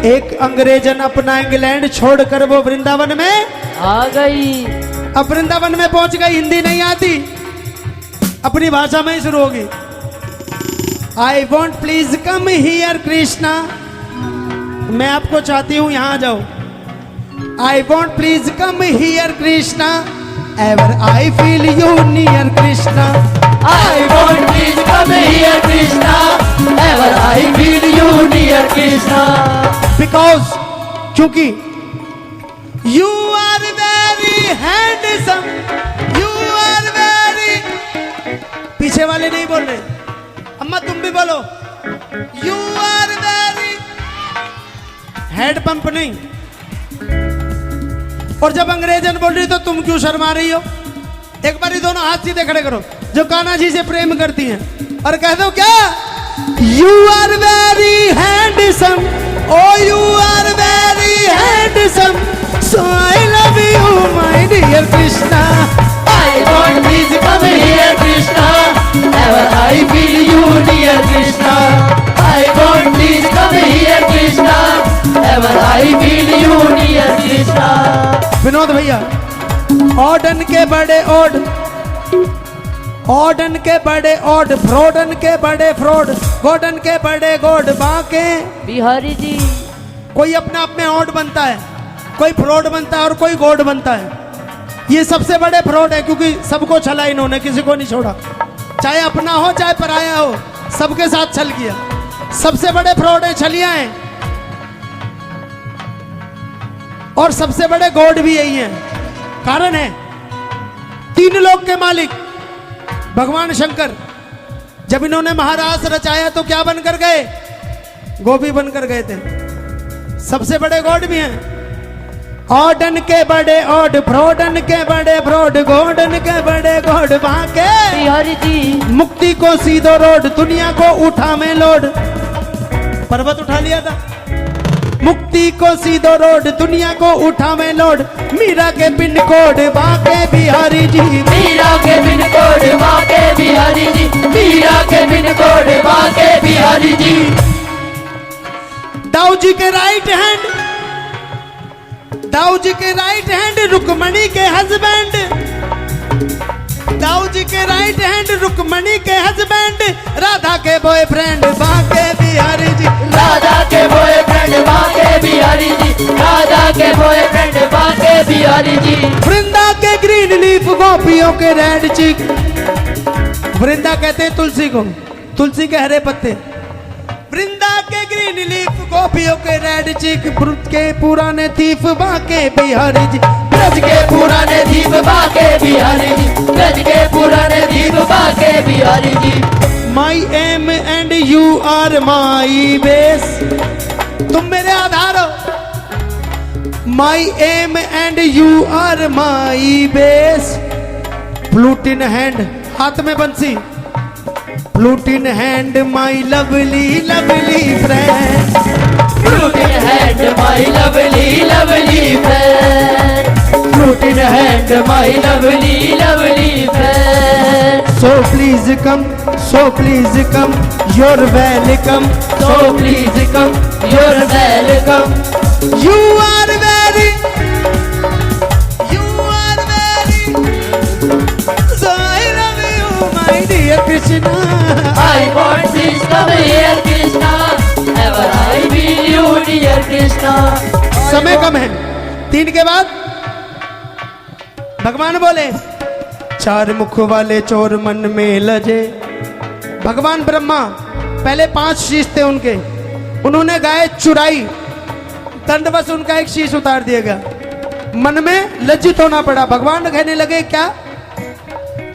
एक अंग्रेजन अपना इंग्लैंड छोड़कर वो वृंदावन में आ गई। अब वृंदावन में पहुंच गई, हिंदी नहीं आती, अपनी भाषा में ही शुरू होगी। I want please come here Krishna, मैं आपको चाहती हूं यहां जाओ। I want please come here Krishna. Ever I feel you near Krishna. I want please come here Krishna. Ever I feel you near Krishna. Because क्योंकि you are very handsome. You are very. पीछे वाले नहीं बोल रहे, अम्मा तुम भी बोलो. You are very. Head pump नहीं. और जब अंग्रेजन बोल रही तो तुम क्यों शर्मा रही हो? एक बार ही दोनों हाथ सीधे खड़े करो जो कान्हा जी से प्रेम करती हैं और कह दो क्या? You are very handsome. Oh you are very handsome. So I love you my dear Krishna. I want please come here Krishna. Ever I feel you near Krishna. I want please come here Krishna. Ever I feel you near Krishna. Vinod भैया, Auden के बड़े odd, Auden के बड़े odd, फ्रोडन के बड़े fraud, गोडन के बड़े गोड, बाके बिहारी जी. कोई अपने आप में ओड बनता है, कोई फ्रॉड बनता है और कोई गोड बनता है. ये सबसे बड़े फ्रॉड है क्योंकि सबको छला इन्होंने, किसी को नहीं छोड़ा. चाहे अपना हो चाहे पराया हो, सबके साथ छल किया. सबसे बड़े फ्रॉड है, छलियां हैं. और सबसे बड़े गॉड भी यही हैं. कारण है तीन लोक के मालिक भगवान शंकर. जब इन्होंने महाराज रचाया तो क्या बनकर गए? गोपी बनकर गए थे. सबसे बड़े गॉड भी हैं. ऑडन के बड़े ओड, फ्रोडन के बड़े फ्रॉड, गोडन के बड़े गोड, बाके बिहारी जी. मुक्ति को सीधो रोड, दुनिया को उठा में लोड. पर्वत उठा लिया था. मुक्ति को सीधो रोड, दुनिया को उठा में लोड. मीरा के पिन कोड, बाके बिहारी जी. मीरा के पिन कोड, बाके बिहारी जी. मीरा के पिन कोड, बाके बिहारी जी. दाऊ जी के राइट हैंड, दाऊ जी के राइट हैंड रुक्मणी के हस्बैंड. दाऊ जी के राइट हैंड रुक्मणी के हस्बैंड. राधा के बॉयफ्रेंड, बाके बिहारी जी. राधा के बॉयफ्रेंड, बाके बिहारी जी. राधा के बॉयफ्रेंड, बाके बिहारी जी. वृंदा के ग्रीन लीफ, गोपियों के रेड चिक. वृंदा कहते हैं तुलसी को, तुलसी के हरे पत्ते. वृंदा के ग्रीन लीफ, गोपियों के रेड चिक. ब्रज के पुराने थीफ, बाके बिहारी जी. ब्रज के पुराने दीप, बाके बिहारी जी. ब्रज के पुराने दीप, Banke Bihari ji. My aim and you are my base. तुम मेरे आधार हो. My aim and you are my base. Flute in hand, हाथ में बंसी. Flute in hand my lovely lovely friend. Flute in hand my lovely lovely friend. Flute in hand my lovely lovely friend. So please come, so please come, you're welcome. So please come, you're welcome. You are very, you are very. So I love you, my dear Krishna. I want please come here Krishna. Ever I feel you dear Krishna. समय कम है. 3 के बाद भगवान बोले, चार मुख वाले चोर मन में लजे. भगवान ब्रह्मा, पहले 5 शीश थे उनके, उन्होंने गाय चुराई, दंडवश उनका एक शीश उतार दिया गया. मन में लज्जित होना पड़ा. भगवान कहने लगे क्या?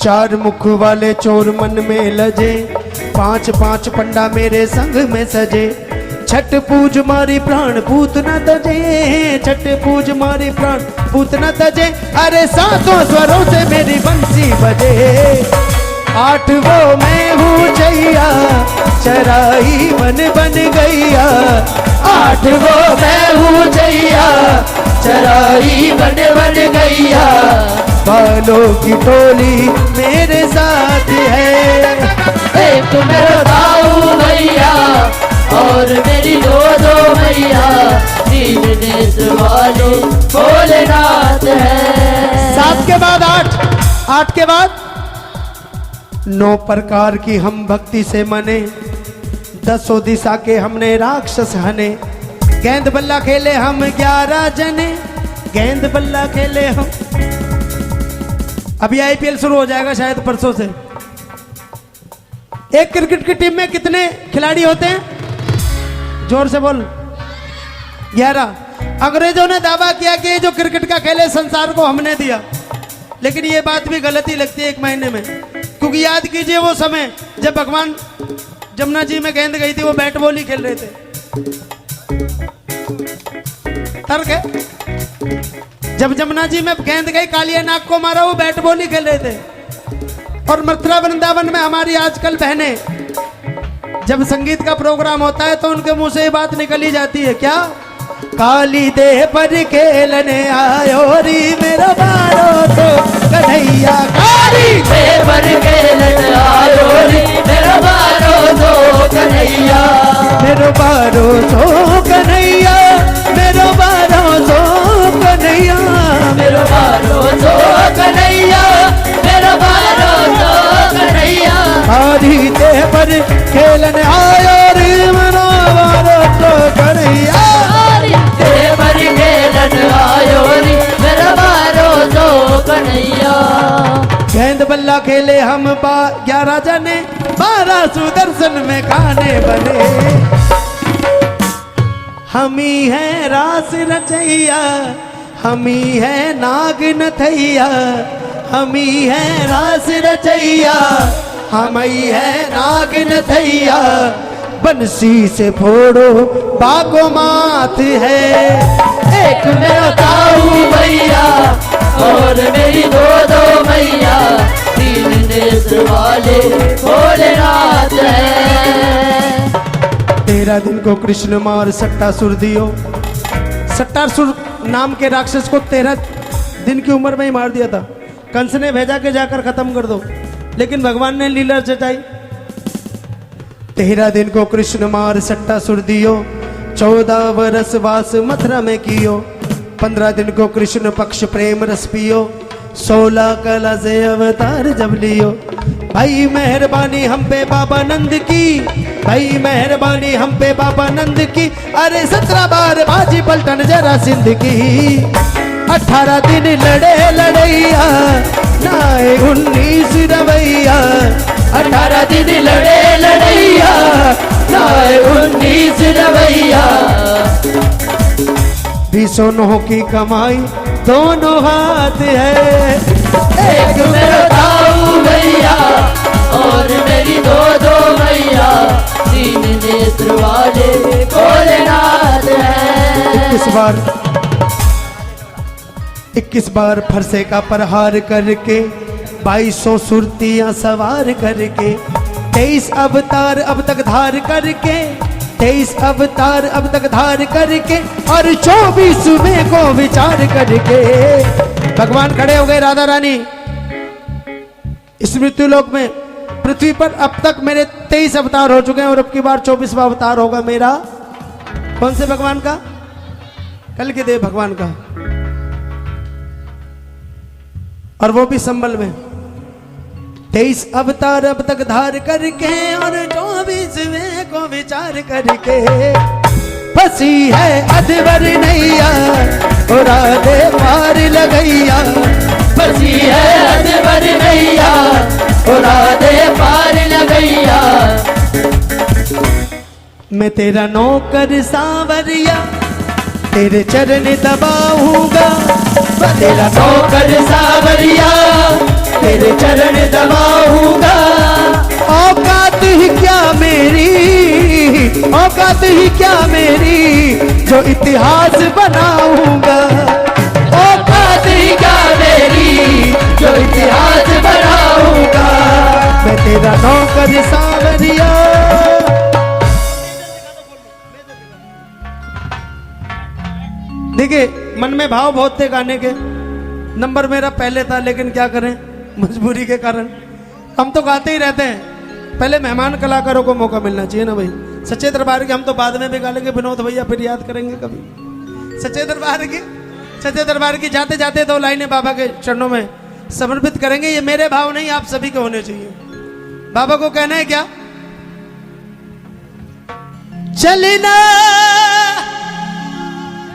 चार मुख वाले चोर मन में लजे, 5 पंडा मेरे संग में सजे. छठ पूज मारी प्राण पूत न तजे. छठ पूज मारी प्राण पूत न तजे. अरे 7 स्वरों से मेरी बंसी बजे. 8 वो मैं हूँ चैया, चराई मन बन गैया. 8 वो मैं हूँ चैया, चराई बन गैया. बालों की टोली मेरे साथ है. एक मेरा दाऊ भैया और मेरी दो भैया. 3 देश वाले भोलेनाथ है. 7 के बाद 8 के बाद 9 प्रकार की हम भक्ति से मने. 10 दिशा के हमने राक्षस हने. गेंद बल्ला खेले हम 11 जने. गेंद बल्ला खेले हम। अभी आईपीएल शुरू हो जाएगा शायद परसों से। एक क्रिकेट की टीम में कितने खिलाड़ी होते हैं? जोर से बोल। 11। अंग्रेजों ने दावा किया कि ये जो क्रिकेट का खेल है संसार को हमने दिया, लेकिन ये बात भी गलत ही लगती है एक मायने में, क्योंकि याद कीजिए वो समय जब भगवान जमुना जी में गेंद गई थी, वो बैट बॉल ही खेल रहे थे। तर्क है, जब जमुना जी में गेंद गई, कालिया नाग को मारा, वो बैट बॉल ही खेल रहे थे। और मथुरा वृंदावन में हमारी आजकल बहनें, जब संगीत का प्रोग्राम होता है तो उनके मुंह से ये बात निकली जाती है, क्या? काली देह पर खेलने आयो री मेरा बारो तो कन्हैया, काली देह पर खेलने आयो री मेरा बारो तो कन्हैया, मेरो बारो तो कन्हैया, मेरो बारो तो कन्हैया, मेरो बारो तो कन्हैया, मेरो बारो तो कन्हैया। काली देह पर खेलने आयो री मेरा बारो तो कन्हैया, देवर खेलन आयो री मेरा बारो तो कन्हैया। गेंद बल्ला खेले हम 11 जने, 12 सुदर्शन में खाने बने। हम ही है रास रचैया, हम ही है नाग नथैया, हम ही है रास रचैया, हम ही है नाग नथैया। बंसी से फोड़ो बागो मात है, एक मेरा ताऊ भैया और मेरी दो मैया, 3 नेत्र वाले भोलेनाथ है। 13 दिन को कृष्ण मार सट्टासुर दियो। सट्टासुर नाम के राक्षस को 13 दिन की उम्र में ही मार दिया था। कंस ने भेजा के जाकर खत्म कर दो, लेकिन भगवान ने लीला रचाई। 13 दिन को कृष्ण मार सट्टासुर दियो, 14 वर्ष वास मथुरा में कियो। 15 दिन को कृष्ण पक्ष प्रेम रस पियो, 16 कला से अवतार जब लियो। भाई मेहरबानी हम पे बाबा नंद की, भाई मेहरबानी हम पे बाबा नंद की। अरे 17 बार बाजी पलटन जरा सिंध की। 18 दिन लड़े लड़ैया, नाए 19 रवैया। 18 दिन लड़े लड़ैया, नाए 19 रवैया। 20 की कमाई दोनों हाथ है, एक मेरा ताऊ भैया और मेरी दो मैया, 3 नेत्र वाले भोलेनाथ है। 21 बार फरसे का प्रहार करके, 2200 सुरतियां सवार करके, 23 अवतार अब तक धार करके, 23 अवतार अब तक धार करके, और 24वें को विचार करके भगवान खड़े हो गए। राधा रानी इस मृत्यु लोक में पृथ्वी पर अब तक मेरे 23 अवतार हो चुके हैं, और अब की बार 24वां अवतार होगा मेरा। कौन से भगवान का? कल के देव भगवान का, और वो भी संबल में। 23 अवतार अब तक धार करके, और 24वें को विचार करके, फंसी है अधवर नैया, और राधे पार लगैया। फंसी है अधवर नैया, और राधे पार लगैया। मैं तेरा नौकर सांवरिया, तेरे चरण दबाऊंगा। मैं तेरा नौकर सांवरिया, तेरे चरण दबाऊंगा। औकात ही क्या मेरी, औकात ही क्या मेरी, जो इतिहास बनाऊंगा। औकात ही क्या मेरी, जो इतिहास बनाऊंगा। मैं तेरा नौकर सांवरिया। देखिए, मन में भाव बहुत थे गाने के। नंबर मेरा पहले था, लेकिन क्या करें, मजबूरी के कारण। हम तो गाते ही रहते हैं, पहले मेहमान कलाकारों को मौका मिलना चाहिए ना भाई। सच्चे दरबार के हम तो बाद में भी गा लेंगे, विनोद भैया फिर याद करेंगे कभी। सच्चे दरबार की जाते जाते 2 लाइनें बाबा के चरणों में समर्पित करेंगे। ये मेरे भाव नहीं, आप सभी के होने चाहिए। बाबा को कहना है क्या? चलना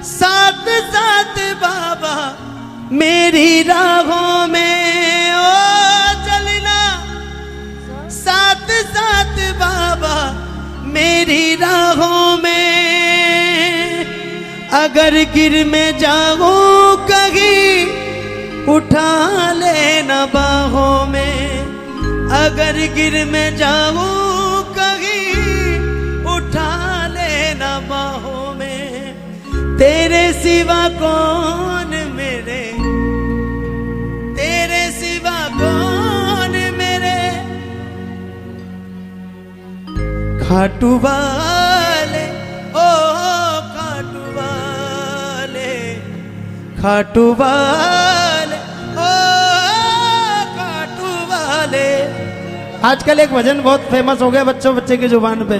साथ साथ बाबा मेरी राहों में ओ चलना, साथ साथ बाबा मेरी राहों में। अगर गिर में जाऊं कहीं उठा लेना बाहों में, अगर गिर में जाऊं कहीं उठा लेना बाहों में। तेरे सिवा कौन मेरे, तेरे सिवा कौन मेरे, खाटू वाले ओ खाटू वाले, खाटू वाले ओ खाटू वाले। आजकल एक भजन बहुत फेमस हो गया बच्चों बच्चे की जुबान पे।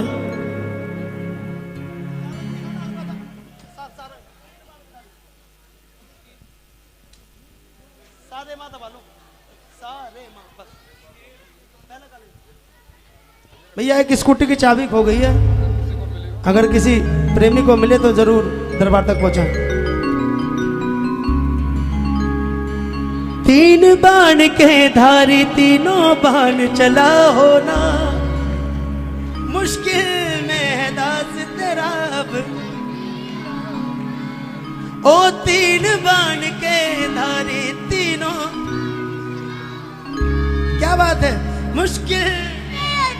भैया एक स्कूटी की चाबी खो गई है, अगर किसी प्रेमी को मिले तो जरूर दरबार तक पहुंचाएं। तीन बाण के धारी तीनों बाण चला होना, मुश्किल में है दास तेरा अब। ओ तीन बाण के धारी तीनों, क्या बात है, मुश्किल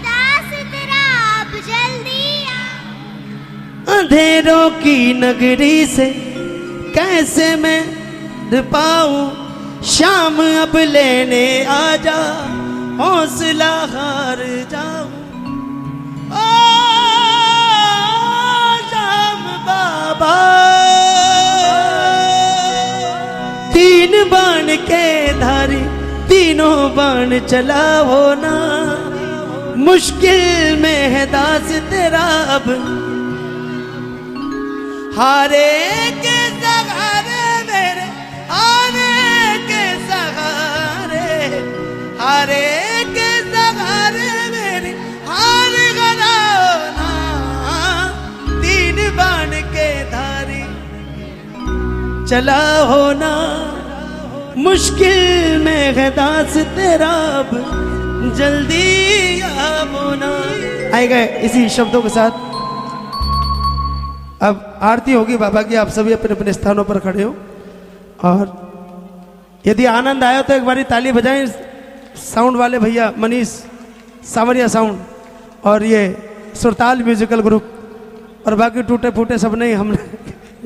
दास तेरा अब जल्दी आ। अंधेरों की नगरी से कैसे मैं पाऊं, शाम अब लेने आजा हौसला हार जाऊं। ओ शाम बाबा, तीन बाण के धारी तीनों बाण चला होना, मुश्किल में है दास तेरा अब। हारे के सहारे मेरे, हारे के सहारे, हारे के सहारे मेरे हार गना। तीन बाण के धारी चला होना, मुश्किल में है दास तेरा अब, जल्दी आना। आए गए इसी शब्दों के साथ। अब आरती होगी बाबा की, आप सभी अपने अपने स्थानों पर खड़े हो, और यदि आनंद आया तो एक बारी ताली बजाएं साउंड वाले भैया मनीष सावरिया साउंड और ये सुरताल म्यूजिकल ग्रुप, और बाकी टूटे फूटे सब नहीं हमने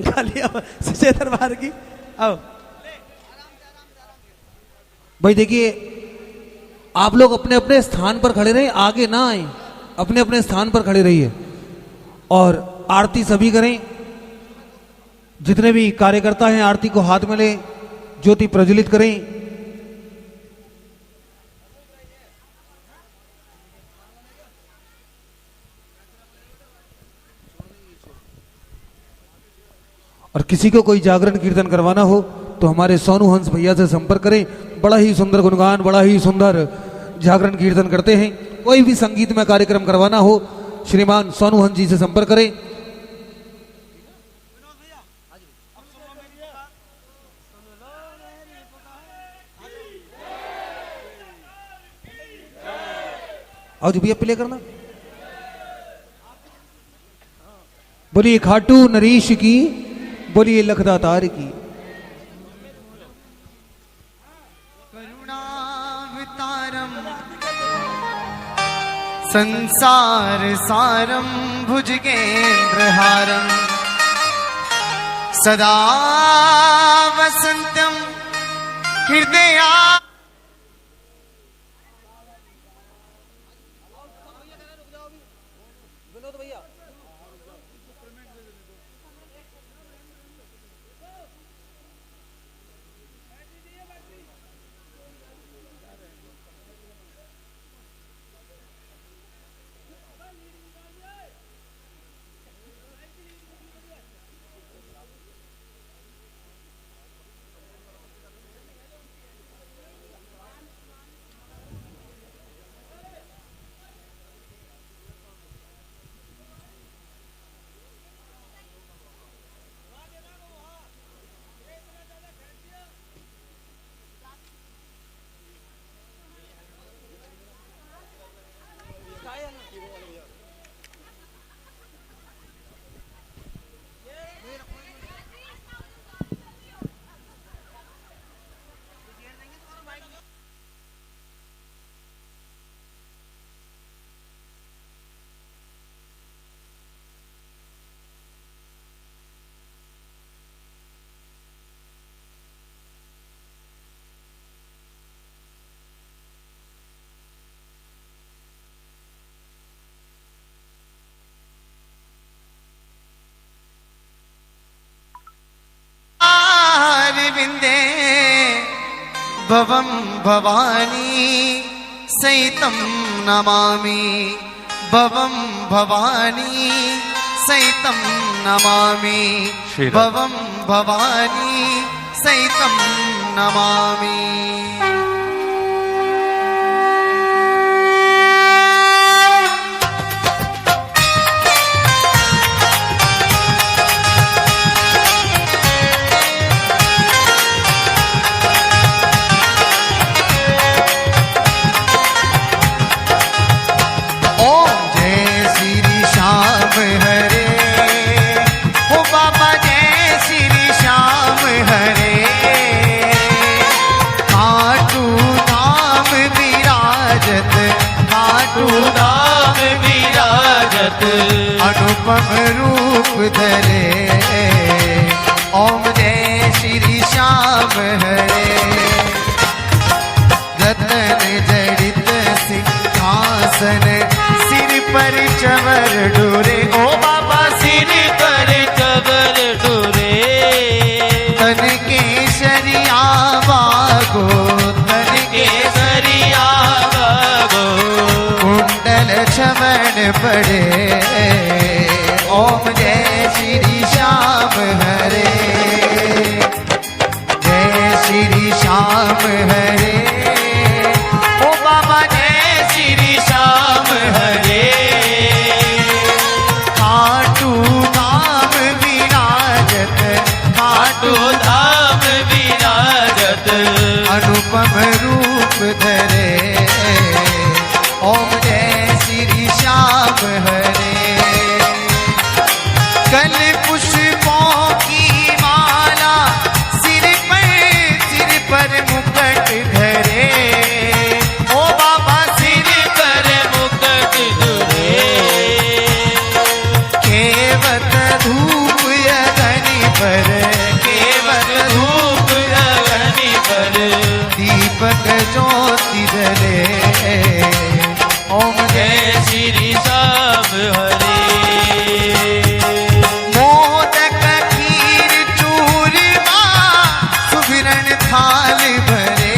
गा लिया सच्चे दरबार की। आओ भाई देखिए, आप लोग अपने अपने स्थान पर खड़े रहिए, आगे ना आए, अपने अपने स्थान पर खड़े रहिए और आरती सभी करें। जितने भी कार्यकर्ता हैं आरती को हाथ में लें, ज्योति प्रज्वलित करें। और किसी को कोई जागरण कीर्तन करवाना हो तो हमारे सोनू हंस भैया से संपर्क करें। बड़ा ही सुंदर गुणगान, बड़ा ही सुंदर जागरण कीर्तन करते हैं। कोई भी संगीत में कार्यक्रम करवाना हो श्रीमान सोनू हंस जी से संपर्क करें। आओ जी भैया प्ले करना। बोलिए खाटू नरीश की, बोलिए लखदातार की। संसार सारम भुजगेन्द्रहारम सदा वसंतम हृदया। भवं भवानी सहितं नमामि भवं भवानी सहितं नमामि भवं भवानी सहितं नमामि अनुपम रूप धरे ओम जय श्री श्याम हरे रतन जड़ित सिंहासन सिर पर चवर डोरे ओ बाबा सिर पर चवर डोरे तन केसरिया वागो तन केसरिया वागो कुंडल चमन पड़े ओम जय श्री श्याम हरे जय श्री श्याम हरे ओ बाबा जय श्री श्याम हरे खाटू धाम विराजत खाटू धाम विराजत अनुपम रूप धरे ओम जय श्री श्याम हरे कल पुष्पों की माला सिर पर मुकुट धरे ओ बाबा सिर पर मुकुट धरे केवट धूप अग्नि पर केवट धूप अग्नि पर दीपक ज्योति जले ओम जय श्री श्याम हरे थाल भरे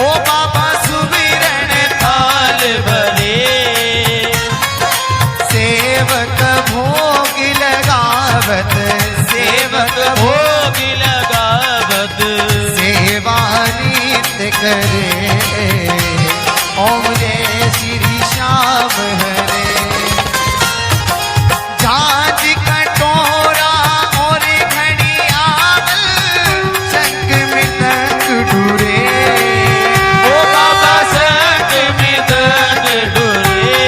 ओ बाबा सुमिरन थाल भरे सेवक भोग लगावत सेवक भोग लगावत सेवा नित्य करे ओम जय श्री श्याम हरे झांझ कटोरा और घड़ियाल संग में दंग डूरे ओ बाबा संग में दंग डूरे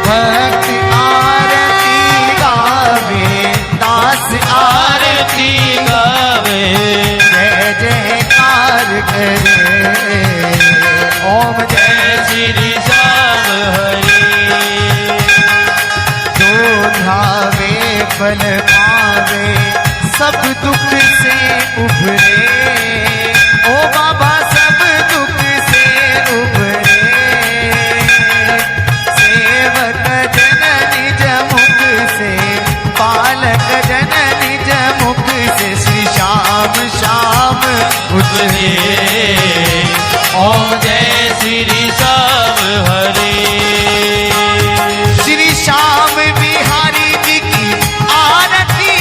भक्त आरती गावे दास आरती गावे जय जयकार करे ओम जय श्री श्याम हरे ढावे फल पावे सब दुख से उभरे ओ बाबा सब दुख से उभरे सेवक जन निज मुख से पालक जन निज मुख से श्री श्याम श्याम उतरे ओम जय श्री श्याम हरे श्री श्याम बिहारी जी की आरती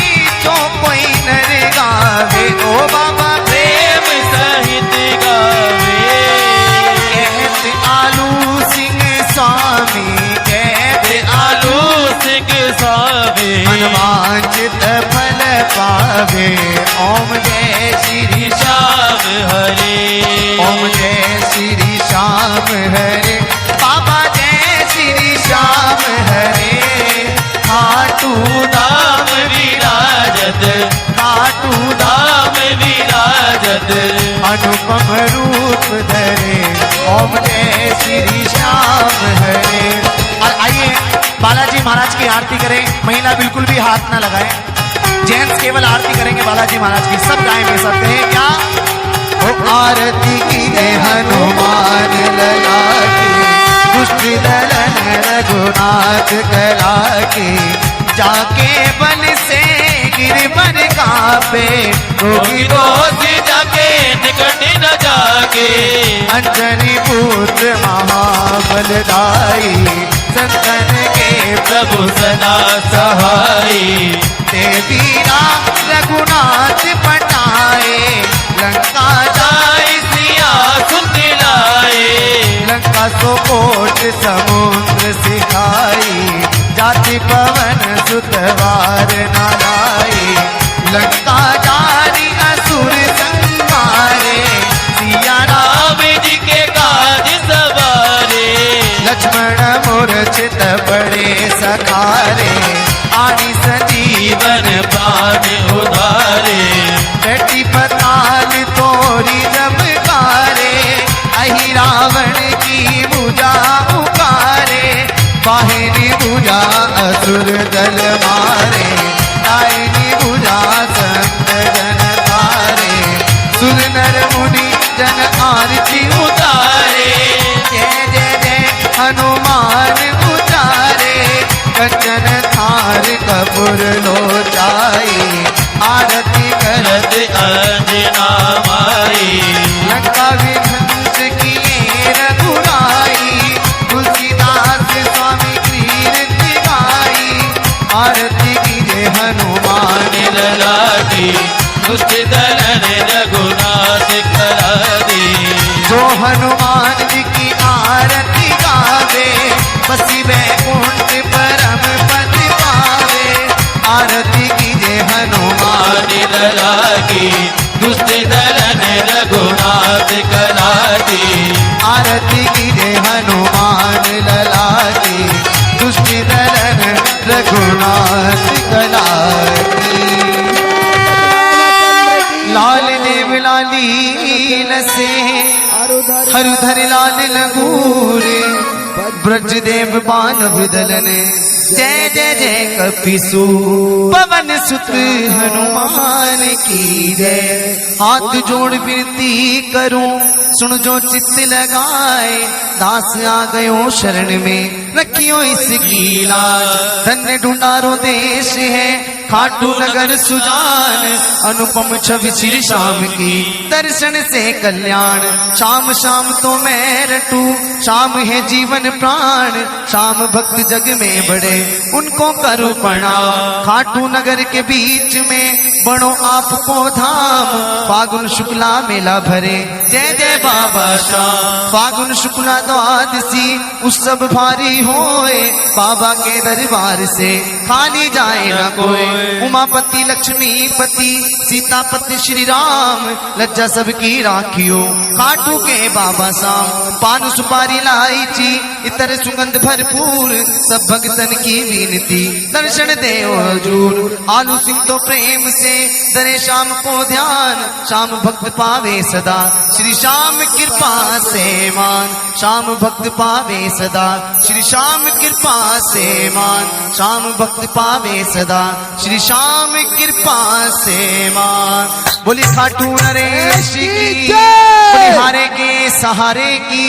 तो कोई नर गावे ओ बाबा प्रेम सहित गावे कहते आलू सिंह स्वामी कहते आलू सिंह स्वामी मनवांचित फल पावे ओम जय श्री श्याम हरे ओम जय श्री श्याम हरे बाबा जय श्री श्याम हरे खाटू धाम विराजत खाटू धाम विराजत अनुपम रूप धरे ओम जय श्री श्याम हरे और आइए बालाजी महाराज की आरती करें महिला बिल्कुल भी हाथ ना लगाएं जेंट्स केवल आरती करेंगे बालाजी महाराज की सब गाएंगे सब कहें क्या ओ आरती की हनुमान लला की दुष्ट दलन रघुनाथ कला की जाके बल से गिरबर कापे रोगी रोज जाके निकट न जाके अंजनी पुत्र महाबलदाई संतन के प्रभु सदा सहाई देवी राम रघुनाथ पटाए लंका जाय सिया सुत लाए लंका सो कोट समुद्र सिखाई जाति पवन सुतवार नालाई लंका जारी असुर संहारे सिया राम राम जी के काज सवारे लक्ष्मण मूर्छित पड़े सखारे आनी संजीवन जीवन प्राण उधारे बेटी पताल तोरी जमकारे अहि रावण की भुजा उकारे वाहिनी भुजा असुर दल मारे दाहिनी भुजा संत जन तारे सुर नर मुनि जन आरती उतारे जय जय जय हनुमान उतारे कंचन थार कपूर लोचाई आरती करत करत अंजना माई लंका विध्वंस किए रघुराई तुलसीदास स्वामी कीर्ति गाई आरती कीजे हनुमान लागी दुष्ट दलन रघुनाथ करा दी जो हनुमान जी की आरती गावे बसी वैकुंठ परम पद पावे आरती कीजे हनुमान लागी दुष्ट दलन रघुनाथ करा दी आरती कीजे हनुमान लला की दुष्ट दलन रघुनाथ कला की लाल देव लाली लसे हरुधर लाल लगूरे ब्रज देव बानव दलने जय जय जय कपिसु पवन सुत हनुमान की जय हाथ जोड़ विनती करूं सुन जो चित्त लगाए दास आ गयो शरण में रखियो इसकी लाज धन्य ढूंढारो देश है खाटू नगर सुजान अनुपम छवि श्री शाम की दर्शन से कल्याण शाम शाम तो मैं रटू शाम है जीवन प्राण शाम भक्त जग में बड़े उनको करूं प्रणाम खाटू नगर के बीच में बड़ो आपको धाम फागुन शुक्ला मेला भरे जय जय बाबा श्याम फागुन शुक्ला द्वादशी उत्सव भारी होए बाबा के दरबार से खाली जाए न कोई उमापति लक्ष्मीपति सीतापति श्री राम लज्जा सबकी राखियो खाटू के बाबा साम पान सुपारी इलायची इतर सुगंध भरपूर सब भक्तन की विनती दर्शन देव हजूर आलू सिंह तो प्रेम से दरे शाम को ध्यान शाम भक्त पावे सदा श्री श्याम कृपा से मान शाम भक्त पावे सदा श्री श्याम कृपा से मान शाम भक्त पावे सदा श्री श्याम कृपा से मान बोली खाटू नरेश की बोली हारे के सहारे की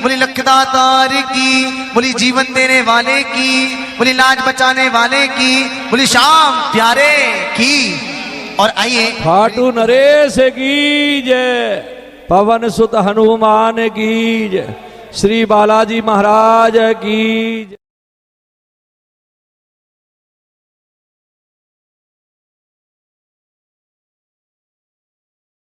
बोली लखदातार की बोली जीवन देने वाले की बोली लाज बचाने वाले की बोली श्याम प्यारे की। और आइए खाटू नरेश की जय पवन सुत हनुमान की जय श्री बालाजी महाराज की जय।